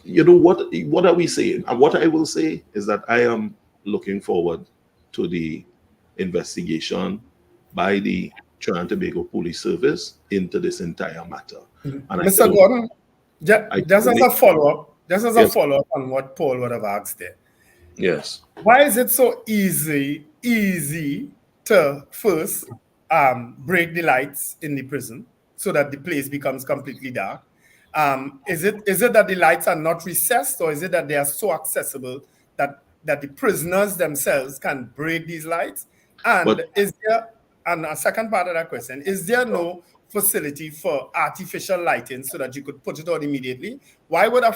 what are we saying? And what I will say is that I am looking forward to the investigation by the Trinidad and Tobago Police Service into this entire matter. And Mr. Gordon, just as a follow-up on what Paul would have asked there. Yes. Why is it so easy to first break the lights in the prison so that the place becomes completely dark? Is it that the lights are not recessed, or is it that they are so accessible that the prisoners themselves can break these lights? And and a second part of that question, is there no facility for artificial lighting so that you could put it on immediately? Why would a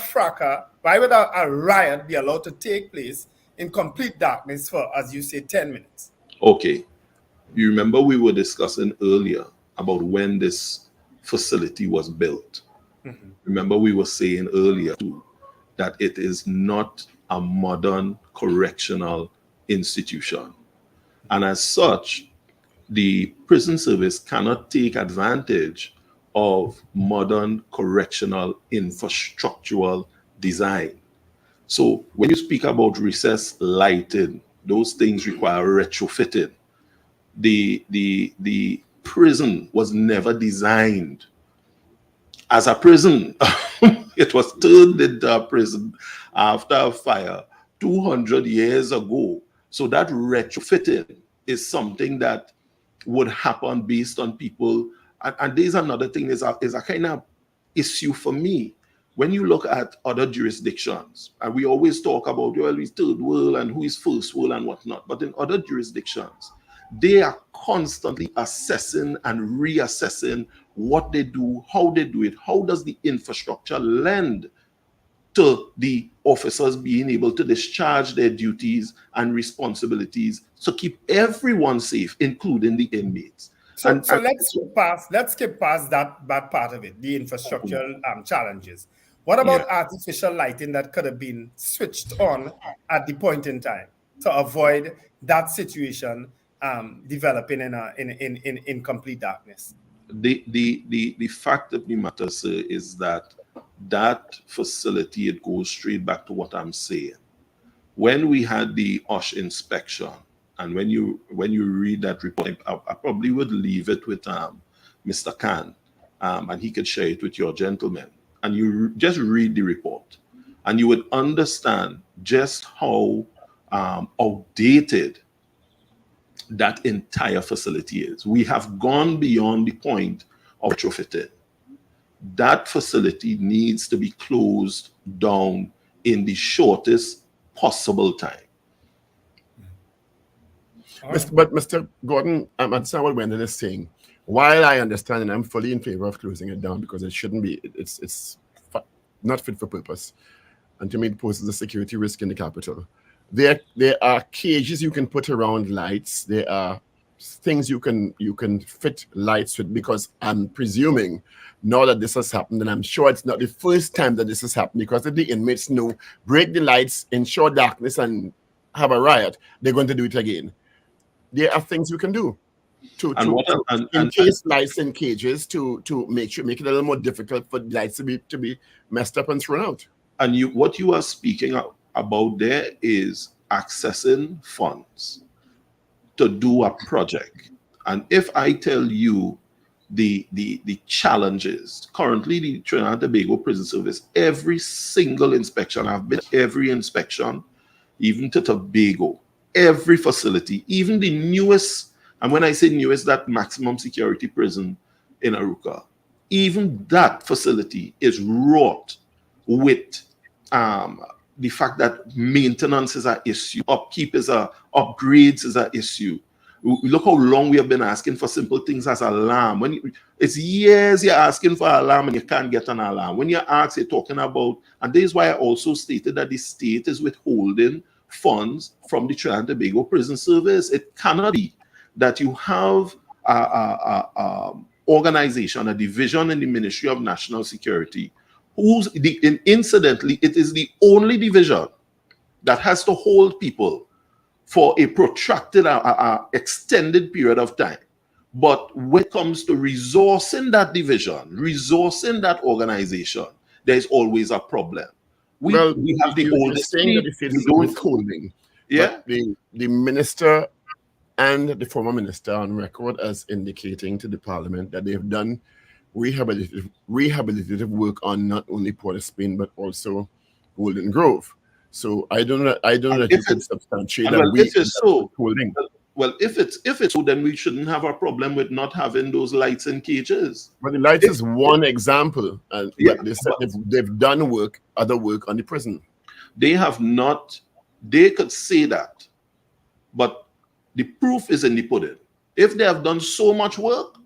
riot be allowed to take place in complete darkness for, as you say, 10 minutes? Okay. You remember we were discussing earlier about when this facility was built. Mm-hmm. Remember we were saying earlier too that it is not a modern correctional institution. And as such, the prison service cannot take advantage of modern correctional infrastructural design. So when you speak about recessed lighting, those things require retrofitting. The prison was never designed as a prison. It was turned into a prison after a fire 200 years ago. So that retrofitting is something that would happen based on people. And there's another thing, is a kind of issue for me. When you look at other jurisdictions, and we always talk about, well, who is third world and who is first world and whatnot, but in other jurisdictions, they are constantly assessing and reassessing what they do, how they do it, how does the infrastructure lend to the officers being able to discharge their duties and responsibilities to keep everyone safe, including the inmates. So let's skip past that part of it, the infrastructural challenges. What about artificial lighting that could have been switched on at the point in time to avoid that situation developing in complete darkness? The fact of the matter, sir, is that facility, it goes straight back to what I'm saying. When we had the OSH inspection, and when you read that report, I probably would leave it with Mr. Khan, and he could share it with your gentlemen. And you just read the report, and you would understand just how outdated that entire facility is. We have gone beyond the point of retrofitting. That facility needs to be closed down in the shortest possible time. But Mr. Gordon, I'm understand what Wendell is saying. While I understand, and I'm fully in favor of closing it down because it shouldn't be, it's not fit for purpose, and to me it poses a security risk in the capital. There are cages you can put around lights. There are things you can fit lights with, because I'm presuming now that this has happened, and I'm sure it's not the first time that this has happened, because if the inmates know, break the lights, ensure darkness, and have a riot, they're going to do it again. There are things you can do to encase lights in cages to make it a little more difficult for lights to be messed up and thrown out. And what you are speaking about there is accessing funds to do a project. And if I tell you the challenges. Currently, the Trinidad and Tobago Prison Service, every single inspection, I've been to every inspection, even to Tobago, every facility, even the newest, and when I say newest, that maximum security prison in Aruka, even that facility is wrought with the fact that maintenance is an issue, upkeep is upgrades is an issue. Look how long we have been asking for simple things as alarm. It's years you're asking for an alarm and you can't get an alarm. When you ask, you're talking about, and this is why I also stated that the state is withholding funds from the Trinidad and Tobago Prison Service. It cannot be that you have a organization, a division in the Ministry of National Security, incidentally, it is the only division that has to hold people for a protracted, extended period of time. But when it comes to resourcing that division, resourcing that organization, there's always a problem. We have the oldest saying that if it's withholding. Yeah. The minister and the former minister on record as indicating to the parliament that they've done rehabilitative work on not only Port of Spain but also Golden Grove. So I don't know that you can substantiate that. Well, if it's so, holding. Well, if it's so, then we shouldn't have a problem with not having those lights in cages. But the lights is one example, and they said they've done other work on the prison. They have not. They could say that, but the proof is in the pudding. If they have done so much work,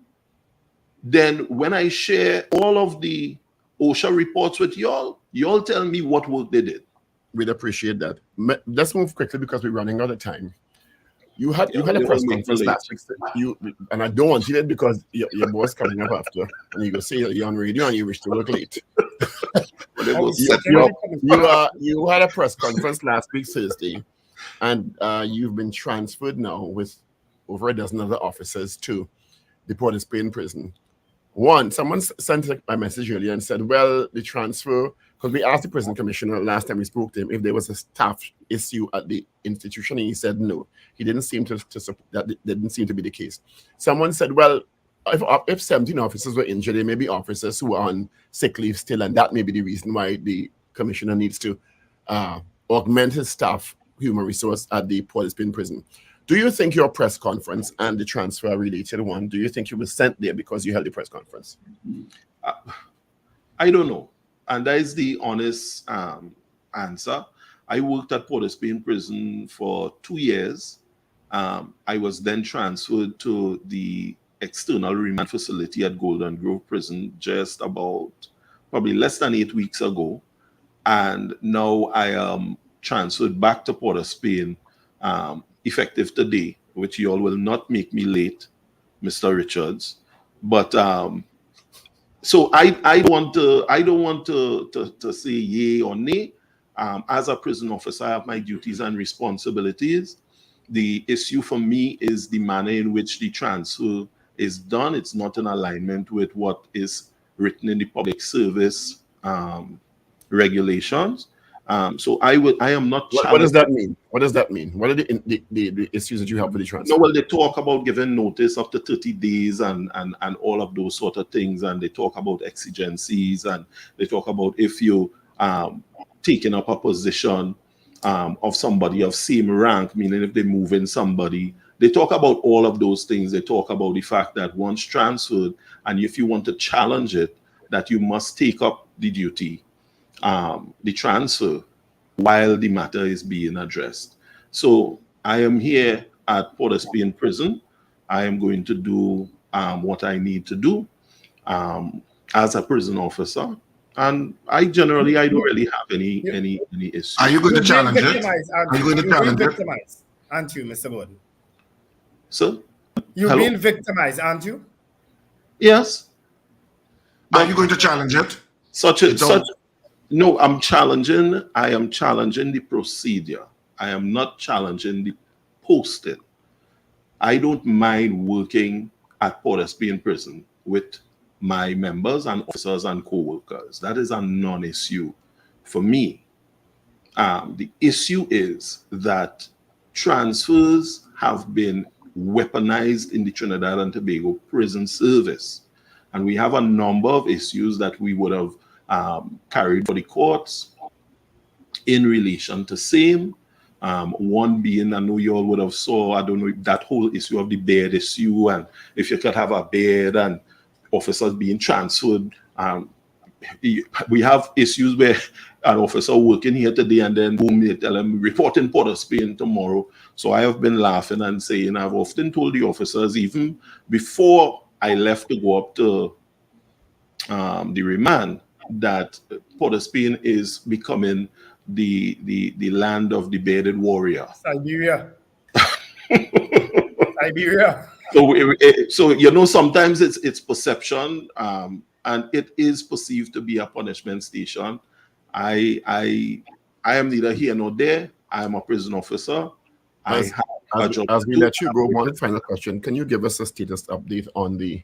then when I share all of the OSHA reports with y'all tell me what work they did. We'd appreciate that. Let's move quickly because we're running out of time. You had a press conference last week. And I don't want you to because your boss coming up after, and you go say you're on radio and you wish to work late. You had a press conference last week, Thursday, and you've been transferred now with over a dozen other officers to the Port of Spain prison. Someone sent a message earlier and said, well, the transfer, because we asked the prison commissioner last time we spoke to him if there was a staff issue at the institution, and he said no. He didn't seem that didn't seem to be the case. Someone said, well, if 17 officers were injured, there may be officers who are on sick leave still, and that may be the reason why the commissioner needs to augment his staff human resource at the Port of Spain prison. Do you think your press conference and the transfer related one, do you think you were sent there because you held the press conference? I don't know. And that is the honest answer. I worked at Port of Spain prison for 2 years. I was then transferred to the external remand facility at Golden Grove Prison just about probably less than 8 weeks ago. And now I am transferred back to Port of Spain effective today, which you all will not make me late, Mr. Richards. But so I don't want to say yay or nay. As a prison officer, I have my duties and responsibilities. The issue for me is the manner in which the transfer is done. It's not in alignment with what is written in the public service regulations. So I am not. What does that mean? What does that mean? What are the issues that you have with the transfer? No, well, they talk about giving notice after 30 days and all of those sort of things, and they talk about exigencies, and they talk about if you taking up a position of somebody of same rank, meaning if they move in somebody. They talk about all of those things. They talk about the fact that once transferred, and if you want to challenge it, that you must take up the duty, the transfer, while the matter is being addressed. So I am here at Port of Spain prison. I am going to do what I need to do as a prison officer. And I don't really have any issue. Are you going to challenge it? Are you going to challenge it? Aren't you, Mr. Borden? So you've been victimized, aren't you? Yes. Are you going to challenge it? No, I am challenging the procedure. I am not challenging the posting. I don't mind working at Port of Spain prison with my members and officers and co-workers. That is a non-issue for me. The issue is that transfers have been weaponized in the Trinidad and Tobago prison service. And we have a number of issues that we would have carried for the courts in relation to same. One being, I know you all would have saw, I don't know, that whole issue of the bed issue, and if you could have a bed and officers being transferred. We have issues where an officer working here today and then boom, they tell him report in Port of Spain tomorrow. So I have been laughing and saying, I've often told the officers, even before I left to go up to the remand, that Port of Spain is becoming the land of the bearded warrior. Siberia. Siberia. So you know, sometimes it's perception, and it is perceived to be a punishment station. I am neither here nor there. I am a prison officer. As we let you go, one final question: can you give us a status update on the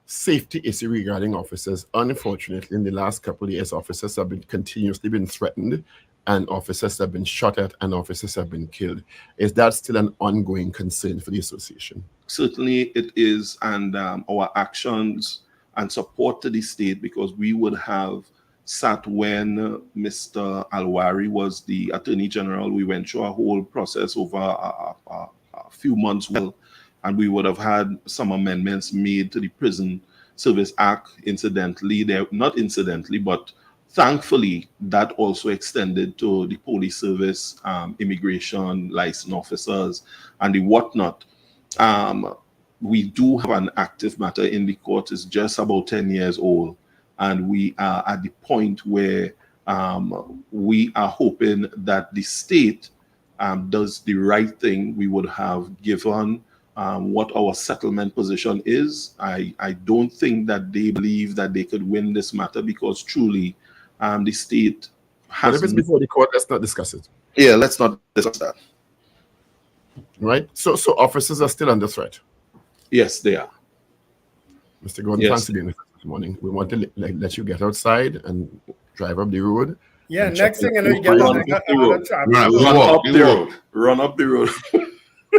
safety issue regarding officers? Unfortunately, in the last couple of years, officers have been continuously been threatened, and officers have been shot at, and officers have been killed. Is that still an ongoing concern for the association? Certainly it is, and our actions and support to the state, because we would have sat when Mr. Alwari was the Attorney General. We went through a whole process over a few months, and we would have had some amendments made to the Prison Service Act. Incidentally, not incidentally, but thankfully, that also extended to the police service, immigration, license officers, and the whatnot. We do have an active matter in the court. It's just about 10 years old. And we are at the point where we are hoping that the state does the right thing. We would have given what our settlement position is. I don't think that they believe that they could win this matter, because truly the state has... But if it's before the court, let's not discuss it. Yeah, let's not discuss that. Right? So officers are still under threat. Yes, they are. Mr. Gordon, thanks again this morning. We want to let you get outside and drive up the road. Yeah, next thing you know, you get on the traffic. Run up the road.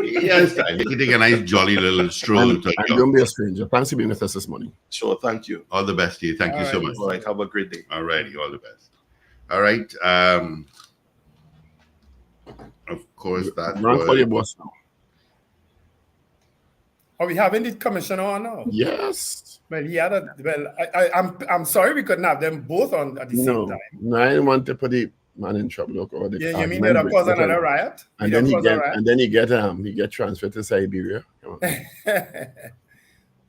Yes, you can take a nice jolly little stroll. And don't be a stranger. Thanks for being with us this morning. Sure, thank you. All the best to you. Thank you so much. All right, have a great day. All righty, all the best. All right. Of course, that Run for your boss now. Are we having the commissioner on now? Yes. Well, he had a... Well, I'm sorry we couldn't have them both on at the same time. No, I didn't want to put the man in trouble. You mean that cause another riot? And then he get transferred to Siberia.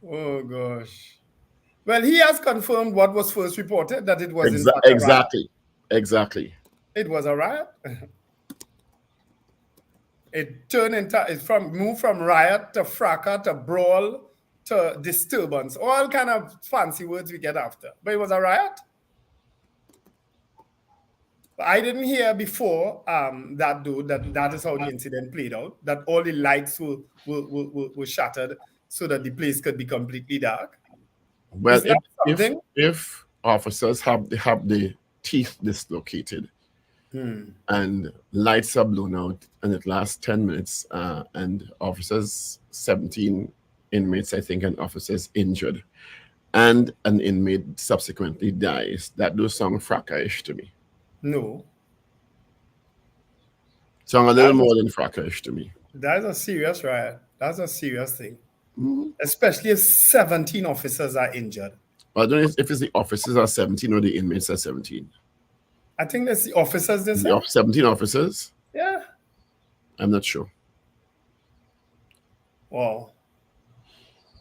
Oh gosh. Well, he has confirmed what was first reported, that it was exactly. It was a riot. It turned into moved from riot to fracas to brawl to disturbance, all kind of fancy words we get after. But it was a riot. I didn't hear before that is how the incident played out, that all the lights were shattered so that the place could be completely dark. Well, if officers have the teeth dislocated and lights are blown out and it lasts 10 minutes and officers, 17 inmates, I think, and officers injured, and an inmate subsequently dies, that does sound fracas to me. No. Sound a little more than fracas to me. That's a serious riot. That's a serious thing. Especially if 17 officers are injured. I don't know if it's the officers are 17 or the inmates are 17. I think that's the officers. 17 officers? Yeah. I'm not sure. Wow.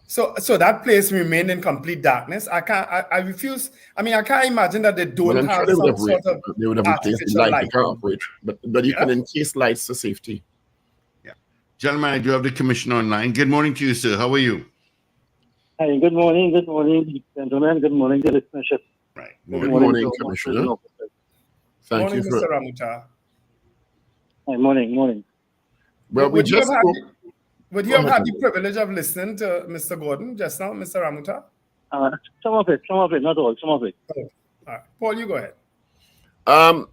So that place remained in complete darkness. I refuse. I mean, I can't imagine that they don't have some sort of they would have replaced the light. They can't operate. But you can encase lights for safety. Yeah. Gentlemen, I do have the commissioner online. Good morning to you, sir. How are you? Hi, good morning, gentlemen. Good morning, the listenership. Right. Good morning, Commissioner. Thank you, Mr. Ramuta. Hi, morning. Well, would you have had the privilege of listening to Mr. Gordon just now, Mr. Ramuta? Some of it, not all, some of it. Oh, all right. Paul, you go ahead.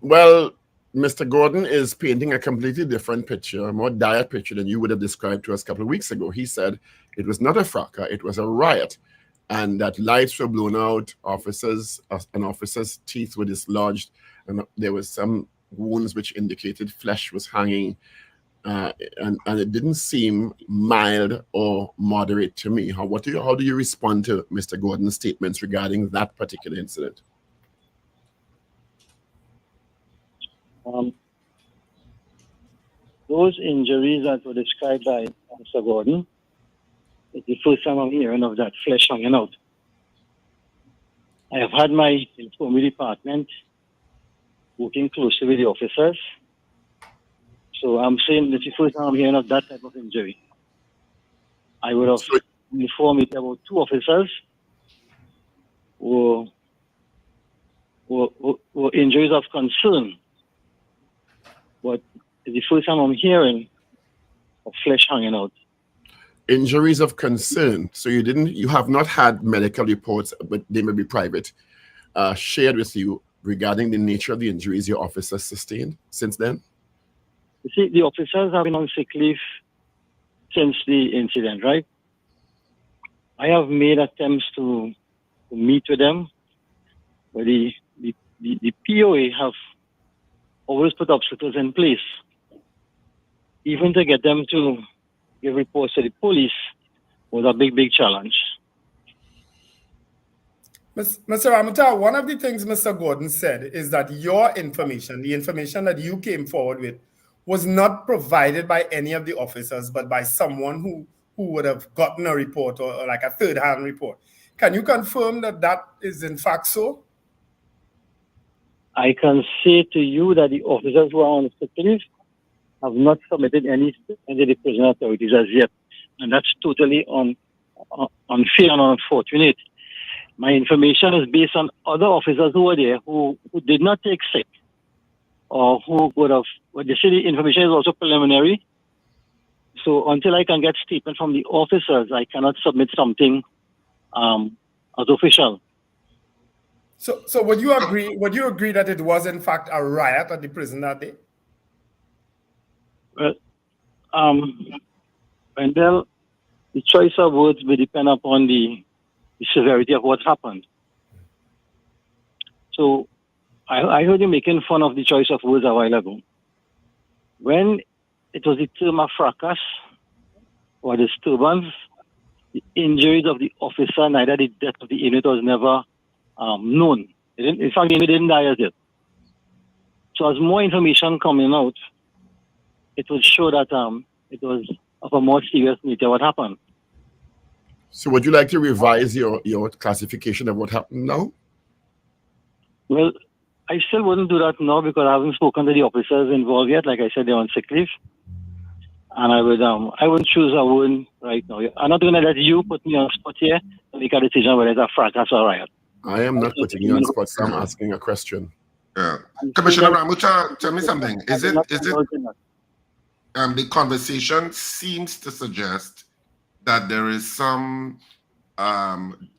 Well, Mr. Gordon is painting a completely different picture, a more dire picture than you would have described to us a couple of weeks ago. He said it was not a fracas, it was a riot. and that lights were blown out. An officer's teeth were dislodged, and there was some wounds which indicated flesh was hanging. And it didn't seem mild or moderate to me. How do you respond to Mr. Gordon's statements regarding that particular incident? Those injuries that were described by Mr. Gordon, it's the first time I'm hearing of that flesh hanging out. I have had my infirmary department working closely with the officers. So I'm saying this is the first time I'm hearing of that type of injury. I would have informed me about 2 officers who were injuries of concern. But it's the first time I'm hearing of flesh hanging out. Injuries of concern. So you have not had medical reports, but they may be private, shared with you regarding the nature of the injuries your officers sustained since then? You see, the officers have been on sick leave since the incident, right? I have made attempts to meet with them, but the POA have always put obstacles in place. Even to get them to give reports to the police was a big challenge. Mr. Ramata, one of the things Mr. Gordon said is that your information, the information that you came forward with, was not provided by any of the officers, but by someone who would have gotten a report or like a third-hand report. Can you confirm that that is in fact so? I can say to you that the officers who are on sick leave have not submitted any statement to the prison authorities as yet, and that's totally unfair and unfortunate. My information is based on other officers who were there who did not take sick, or who would have. Well, the city information is also preliminary. So until I can get statement from the officers, I cannot submit something as official. So would you agree that it was in fact a riot at the prison that day? Well, Wendell, the choice of words will depend upon the severity of what happened. So I heard you making fun of the choice of words a while ago. When it was the term of fracas or disturbance, the injuries of the officer, neither the death of the inmate was never known. In fact, the inmate didn't die as yet. So as more information coming out, it would show that it was of a more serious nature what happened. So would you like to revise your classification of what happened now? Well, I still wouldn't do that now because I haven't spoken to the officers involved yet. Like I said, they're on sick leave. And I wouldn't choose a word right now. I'm not going to let you put me on spot here to make a decision whether it's a fracas or riot. I am not putting you on spot, so I'm asking a question. Yeah. Commissioner Ramucha, tell me something. Is it the conversation seems to suggest that there is some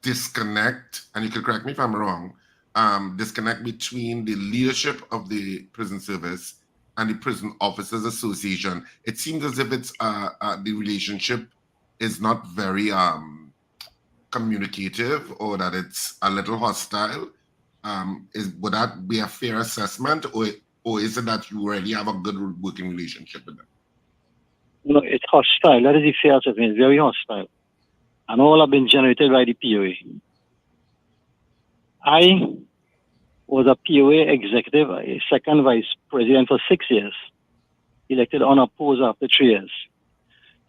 disconnect, and you can correct me if I'm wrong, disconnect between the leadership of the prison service and the Prison Officers Association. It seems as if it's the relationship is not very communicative, or that it's a little hostile. Would that be a fair assessment, or is it that you already have a good working relationship with them? No, it's hostile. That is the fair assessment. It's very hostile. And all have been generated by the POA. I was a POA executive, a second vice president for 6 years, elected unopposed after 3 years.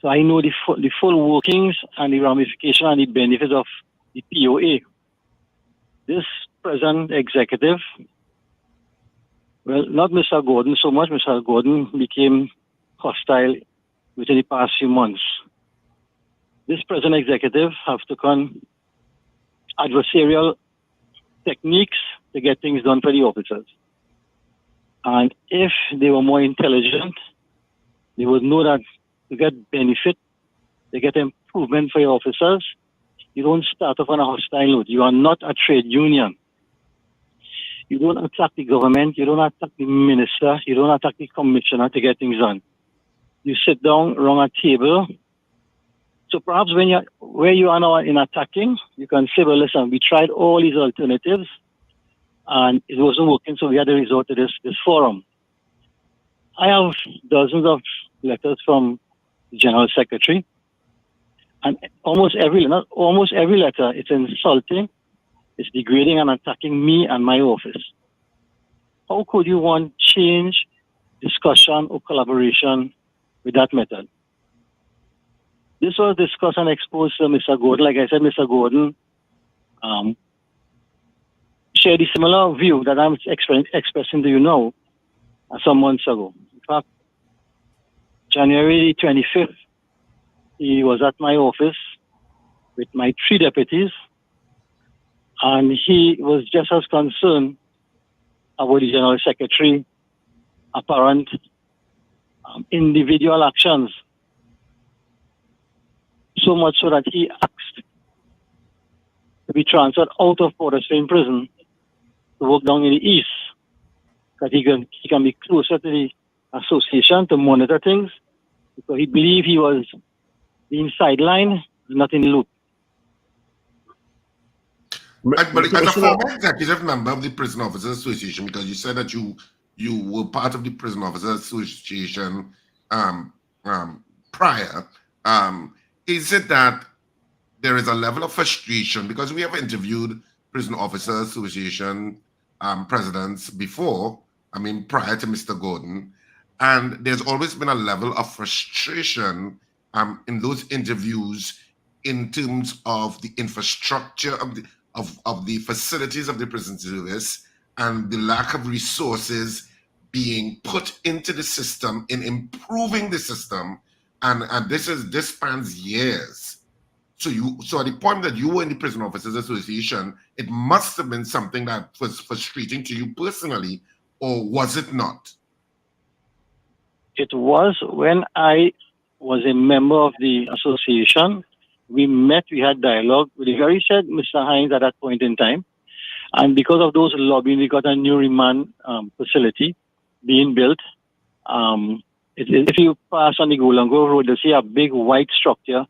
So I know the full workings and the ramification and the benefits of the POA. This present executive, well, not Mr. Gordon so much. Mr. Gordon became hostile within the past few months. This present executive have taken adversarial techniques to get things done for the officers. And if they were more intelligent, they would know that to get benefit, to get improvement for your officers, you don't start off on a hostile note. You are not a trade union. You don't attack the government. You don't attack the minister. You don't attack the commissioner to get things done. You sit down around a table So perhaps where you are now in attacking, you can say, well, listen, we tried all these alternatives and it wasn't working, so we had to resort to this forum. I have dozens of letters from the General Secretary, and almost every letter, it's insulting, it's degrading and attacking me and my office. How could you want change, discussion, or collaboration with that method? This was discussed and exposed to Mr. Gordon. Like I said, Mr. Gordon shared a similar view that I'm expressing to you now some months ago. In fact, January 25th, he was at my office with my 3 deputies, and he was just as concerned about the General Secretary apparent individual actions. So much so that he asked to be transferred out of Port of Spain prison to work down in the east, that he can be closer to the association to monitor things, because he believed he was being sidelined, not in the loop. But as a former executive member of the Prison Officers Association, because you said that you were part of the Prison Officers Association prior, is it that there is a level of frustration? Because we have interviewed Prison Officers Association presidents before, prior to Mr. Gordon, and there's always been a level of frustration in those interviews in terms of the infrastructure of the facilities of the prison service and the lack of resources being put into the system in improving the system, and this spans years. So at the point that you were in the Prison Officers Association, it must have been something that was frustrating to you personally, or was it not? It was. When I was a member of the association, we met, we had dialogue with the very said Mr. Hines at that point in time. And because of those lobbying, we got a new remand facility being built. If you pass on the Golongo Road, you'll see a big white structure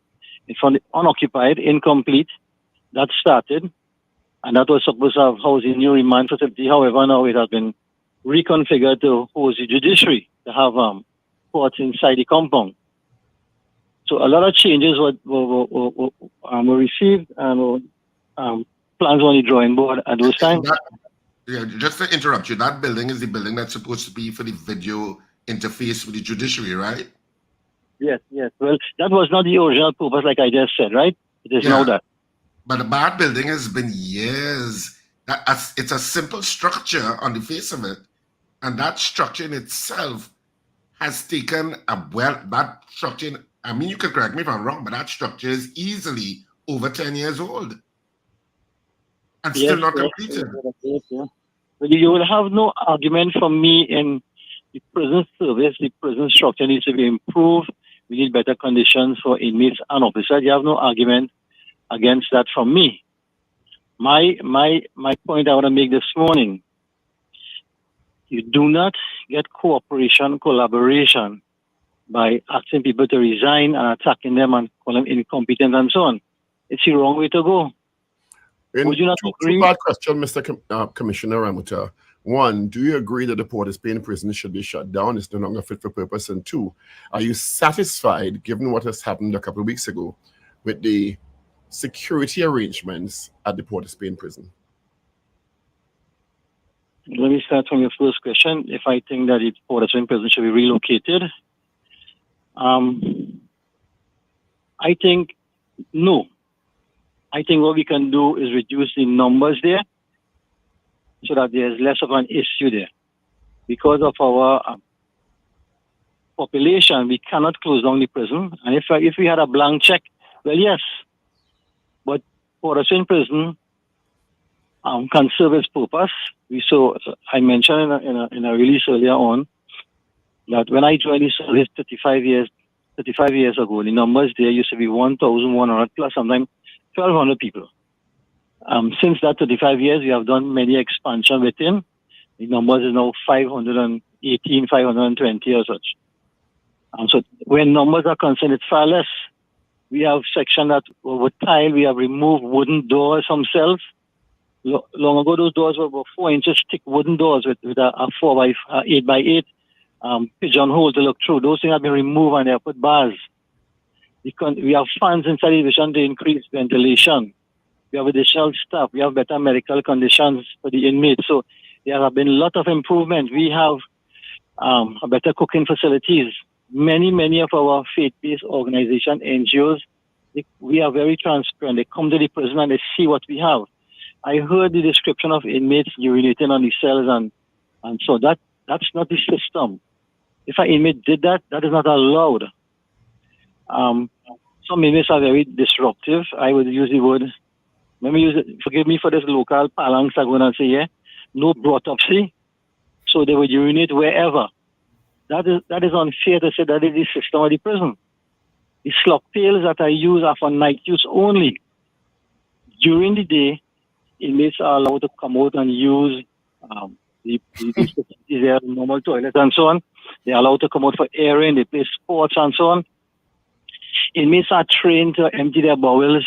in front, unoccupied, incomplete. That started, and that was supposed to have housed a new remand facility. However, now it has been reconfigured to host the judiciary, to have courts inside the compound. So a lot of changes were received, and plans on the drawing board at those times. Just to interrupt you, that building is the building that's supposed to be for the video interface with the judiciary, right? Yes. Well, that was not the original purpose, like I just said, right? It is now that. But that building has been years. It's a simple structure on the face of it, and that structure in itself has taken that structure. You can correct me if I'm wrong, but that structure is easily over 10 years old and still not completed. Yeah. But you will have no argument from me in the prison service. The prison structure needs to be improved. We need better conditions for inmates and officers. You have no argument against that from me. My point I want to make this morning: you do not get cooperation, collaboration by asking people to resign and attacking them and call them incompetent and so on. It's the wrong way to go. Would you not agree? Two-part question, Mr. Commissioner Mathura. One, do you agree that the Port of Spain prison should be shut down? It's no longer fit for purpose. And two, are you satisfied, given what has happened a couple of weeks ago, with the security arrangements at the Port of Spain prison? Let me start from your first question. If I think that the Port of Spain prison should be relocated, I think no. I think what we can do is reduce the numbers there so that there's less of an issue there. Because of our population, we cannot close down the prison. And if we had a blank check, well, yes. But Port of Spain prison can serve its purpose. I mentioned in a release earlier on that when I joined the service 35 years ago, the numbers there used to be 1,100 plus, sometimes 1,200 people. Since that 35 years, we have done many expansion within. The numbers is now 518, 520 or such. So when numbers are concerned, it's far less. We have section that over tile. We have removed wooden doors from cells. Long ago, those doors were 4 inches thick wooden doors with a 4 by 8 by 8 pigeonhole to look through. Those things have been removed and they have put bars. We have fans inside the division to increase ventilation. We have additional staff. We have better medical conditions for the inmates. So there have been a lot of improvement. We have a better cooking facilities. Many of our faith-based organizations, NGOs, we are very transparent. They come to the prison and they see what we have. I heard the description of inmates urinating on the cells, and so that's not the system. If an inmate did that, that is not allowed. Some inmates are very disruptive. I would use the word, let me use it, forgive me for this local parlance I'm going to say, yeah? No autopsy. So they would urinate wherever. That is unfair to say that is the system of the prison. The slop pails that I use are for night use only. During the day, inmates are allowed to come out and use their normal toilets and so on. They are allowed to come out for airing, they play sports and so on. Inmates are trained to empty their bowels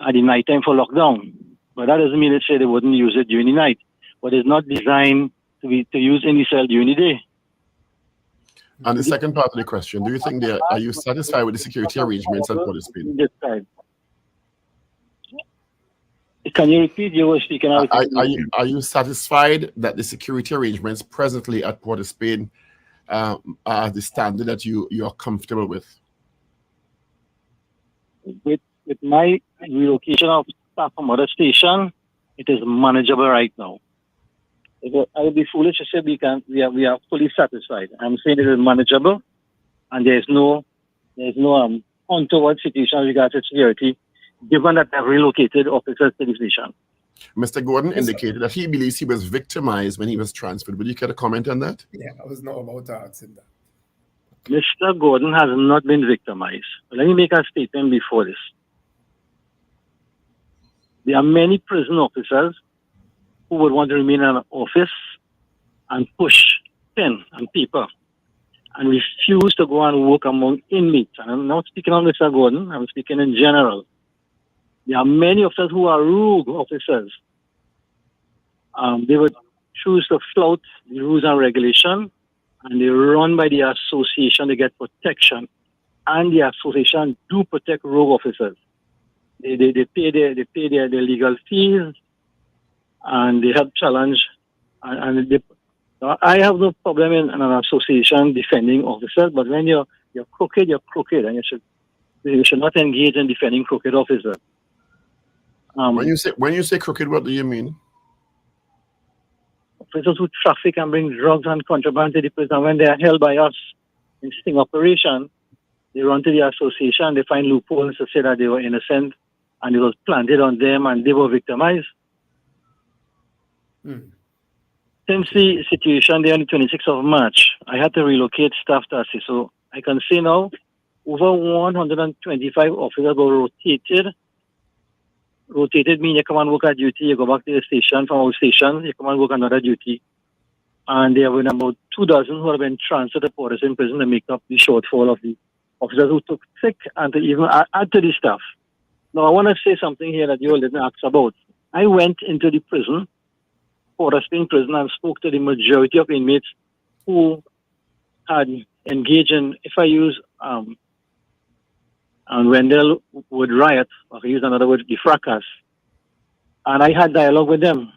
at the night time for lockdown. But that doesn't mean they wouldn't use it during the night. But it's not designed to use in the cell during the day. And the second part of the question, do you think are you satisfied with the security arrangements at Port of Spain? Can you repeat? You were speaking. Are you satisfied that the security arrangements presently at Port of Spain are the standard that you are comfortable with? With my relocation of staff from other station, it is manageable right now. I would be foolish to say we are fully satisfied. I'm saying it is manageable, and there's no untoward situation with regard to security, given that I've relocated officers to the station. Mr. Gordon indicated that he believes he was victimized when he was transferred. Would you care to comment on that? Yeah, I was not about to answer that. Mr. Gordon has not been victimized. Let me make a statement before this. There are many prison officers who would want to remain in an office and push pen and paper and refuse to go and work among inmates. And I'm not speaking on Mr. Gordon, I'm speaking in general. There are many officers who are rogue officers. They would choose to flout the rules and regulation, and they run by the association to get protection. And the association do protect rogue officers. They pay their legal fees, and they help challenge. I have no problem in an association defending officers, but when you're crooked, and you should not engage in defending crooked officers. When you say crooked, what do you mean? Officers who traffic and bring drugs and contraband to the prison, when they are held by us in sting operation, they run to the association, they find loopholes to say that they were innocent and it was planted on them and they were victimized. Since the situation there on the 26th of March, I had to relocate staff to assist. So I can say now, over 125 officers were rotated. Rotated means you come and work at duty, you go back to the station, from our station, you come and work another duty. And there have been about 24 who have been transferred to Port of Spain prison to make up the shortfall of the officers who took sick and to even add to the staff. Now, I want to say something here that you all didn't ask about. I went into the prison, Port of Spain prison, and spoke to the majority of inmates who had engaged in, if I use, and Wendell would riot, or use another word, the fracas. And I had dialogue with them.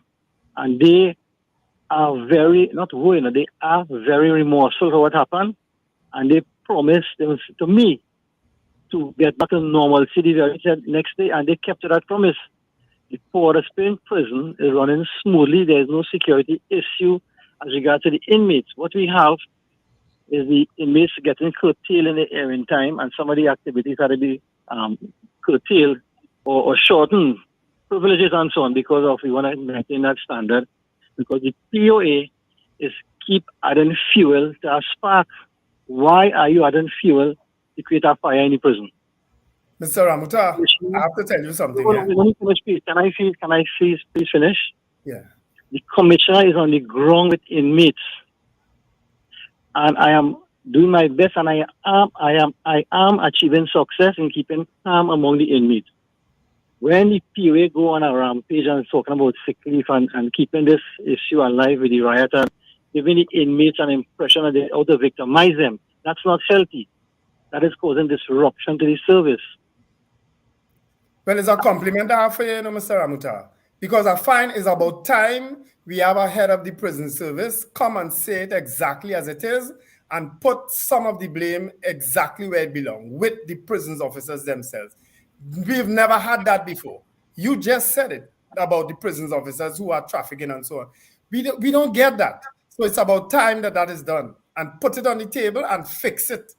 And they are they are very remorseful for what happened. And they promised to me to get back to normalcy the very next day, and they kept to that promise. The Port of Spain prison is running smoothly. There is no security issue as regards to the inmates. What we have is the inmates getting curtailed in the airing time, and some of the activities had to be curtailed or shortened, privileges and so on, because of we want to maintain that standard. Because the POA is keep adding fuel to a spark. Why are you adding fuel to create a fire in the prison? Mr. Ramuta, I have to tell you something. Let me finish, please. Can I please finish? Yeah. The commissioner is on the ground with inmates. And I am doing my best, and I am achieving success in keeping calm among the inmates. When the POA go on a rampage and talking about sick leave and keeping this issue alive with the riot and giving the inmates an impression that they're out to victimize them, that's not healthy. That is causing disruption to the service. Well, it's a compliment I have for you, Mr. Ramuta, because I find it's about time we have a head of the prison service come and say it exactly as it is and put some of the blame exactly where it belongs, with the prisons officers themselves. We've never had that before. You just said it about the prisons officers who are trafficking and so on. We don't get that. So it's about time that is done, and put it on the table and fix it.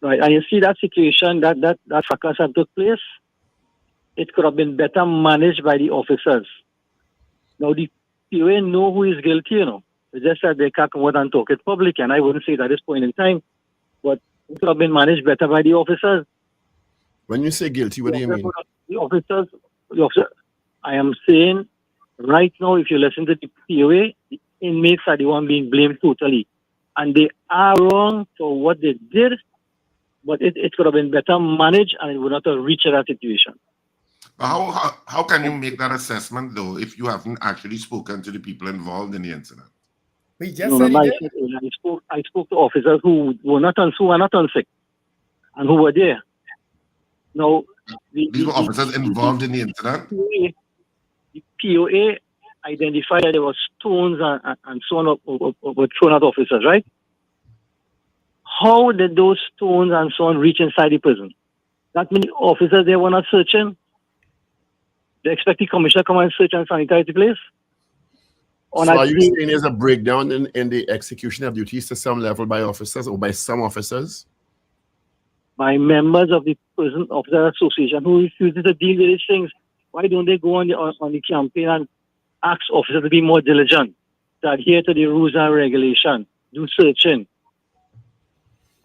Right, and you see that situation, that fracas that took place, it could have been better managed by the officers. Now, the POA know who is guilty, you know. It's just that they can't come out and talk it public, and I wouldn't say it at this point in time, but it could have been managed better by the officers. When you say guilty, what do you mean? The officer, I am saying right now, if you listen to the POA, the inmates are the one being blamed totally. And they are wrong for what they did, but it could have been better managed and it would not have reached that situation. How can you make that assessment, though, if you haven't actually spoken to the people involved in the incident? We just said I spoke to officers who were not on sick and who were there. Now, these were officers involved in the incident? The POA identified that there were stones and so on were thrown at officers, right? How did those stones and so on reach inside the prison? That many officers there were not searching. They expect the commissioner to come and search and sanitize the place. So are you saying there's a breakdown in the execution of duties to some level by officers or by some officers? By members of the Prison Officer Association who refuses to deal with these things. Why don't they go on the campaign and ask officers to be more diligent, to adhere to the rules and regulations, do searching,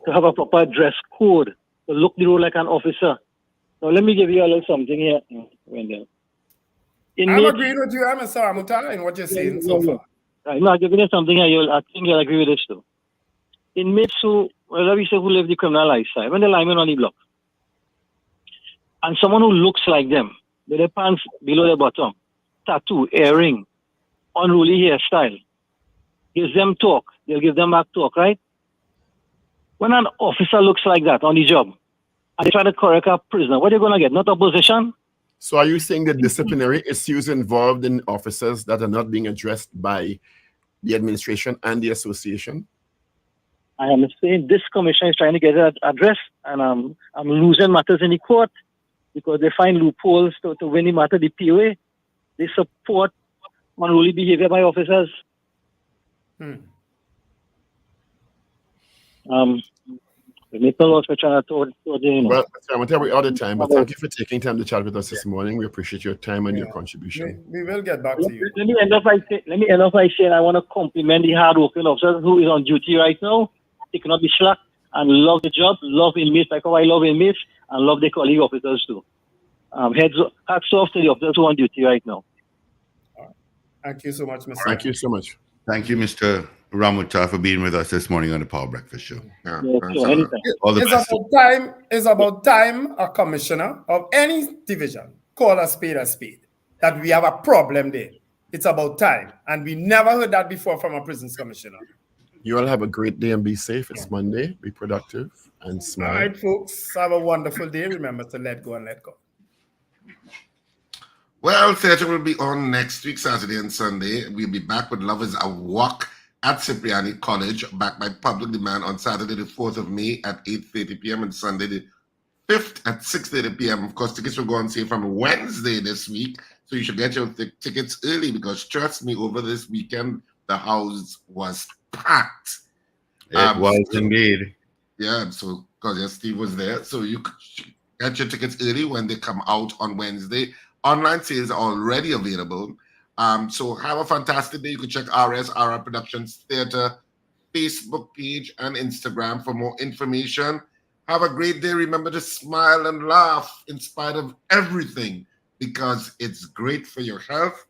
to have a proper dress code, to look the role like an officer? Now, let me give you a little something here, Wendell. I'm agreeing with you, Mr. Ramuta, in what you're saying so far. I'm not giving you something here. I think you'll agree with this too. Inmates who live the criminal lifestyle, when they're lying on the block, and someone who looks like them, with their pants below their bottom, tattoo, earring, unruly hairstyle, gives them talk, they'll give them back talk, right? When an officer looks like that on the job, and they try to correct a prisoner, what are you going to get? Not opposition? So are you saying that disciplinary issues involved in officers that are not being addressed by the administration and the association? I am saying this commission is trying to get it addressed, and I'm losing matters in the court because they find loopholes to win the matter. The POA, they support unruly behavior by officers. Well, I'm telling you all the time, but thank you for taking time to chat with us this morning. We appreciate your time and your contribution. We will get back to you. Let me end up by saying I want to compliment the hard-working officers who is on duty right now, taking up the slack and love the job, love inmates like how I love inmates, and love the colleague officers too. Hats off to the officers who are on duty right now. Thank you so much, Mr. Thank you so much. Thank you, Mr. Ramuta, for being with us this morning on the Power Breakfast Show. It's about time a commissioner of any division call a spade, that we have a problem there. It's about time. And we never heard that before from a prisons commissioner. You all have a great day and be safe. It's Monday. Be productive and smile. All right, folks. Have a wonderful day. Remember to let go and let go. Well, theatre will be on next week, Saturday and Sunday. We'll be back with Lovers a Walk at Cipriani College, backed by public demand on Saturday, the 4th of May at 8:30 p.m. and Sunday, the 5th at 6:30 p.m. Of course, tickets will go on sale from Wednesday this week, so you should get your tickets early because, trust me, over this weekend, the house was packed. It was indeed. Yeah, so, because Steve was there, so you could get your tickets early when they come out on Wednesday. Online sales are already available. So have a fantastic day. You can check RR Productions Theatre Facebook page and Instagram for more information. Have a great day. Remember to smile and laugh in spite of everything because it's great for your health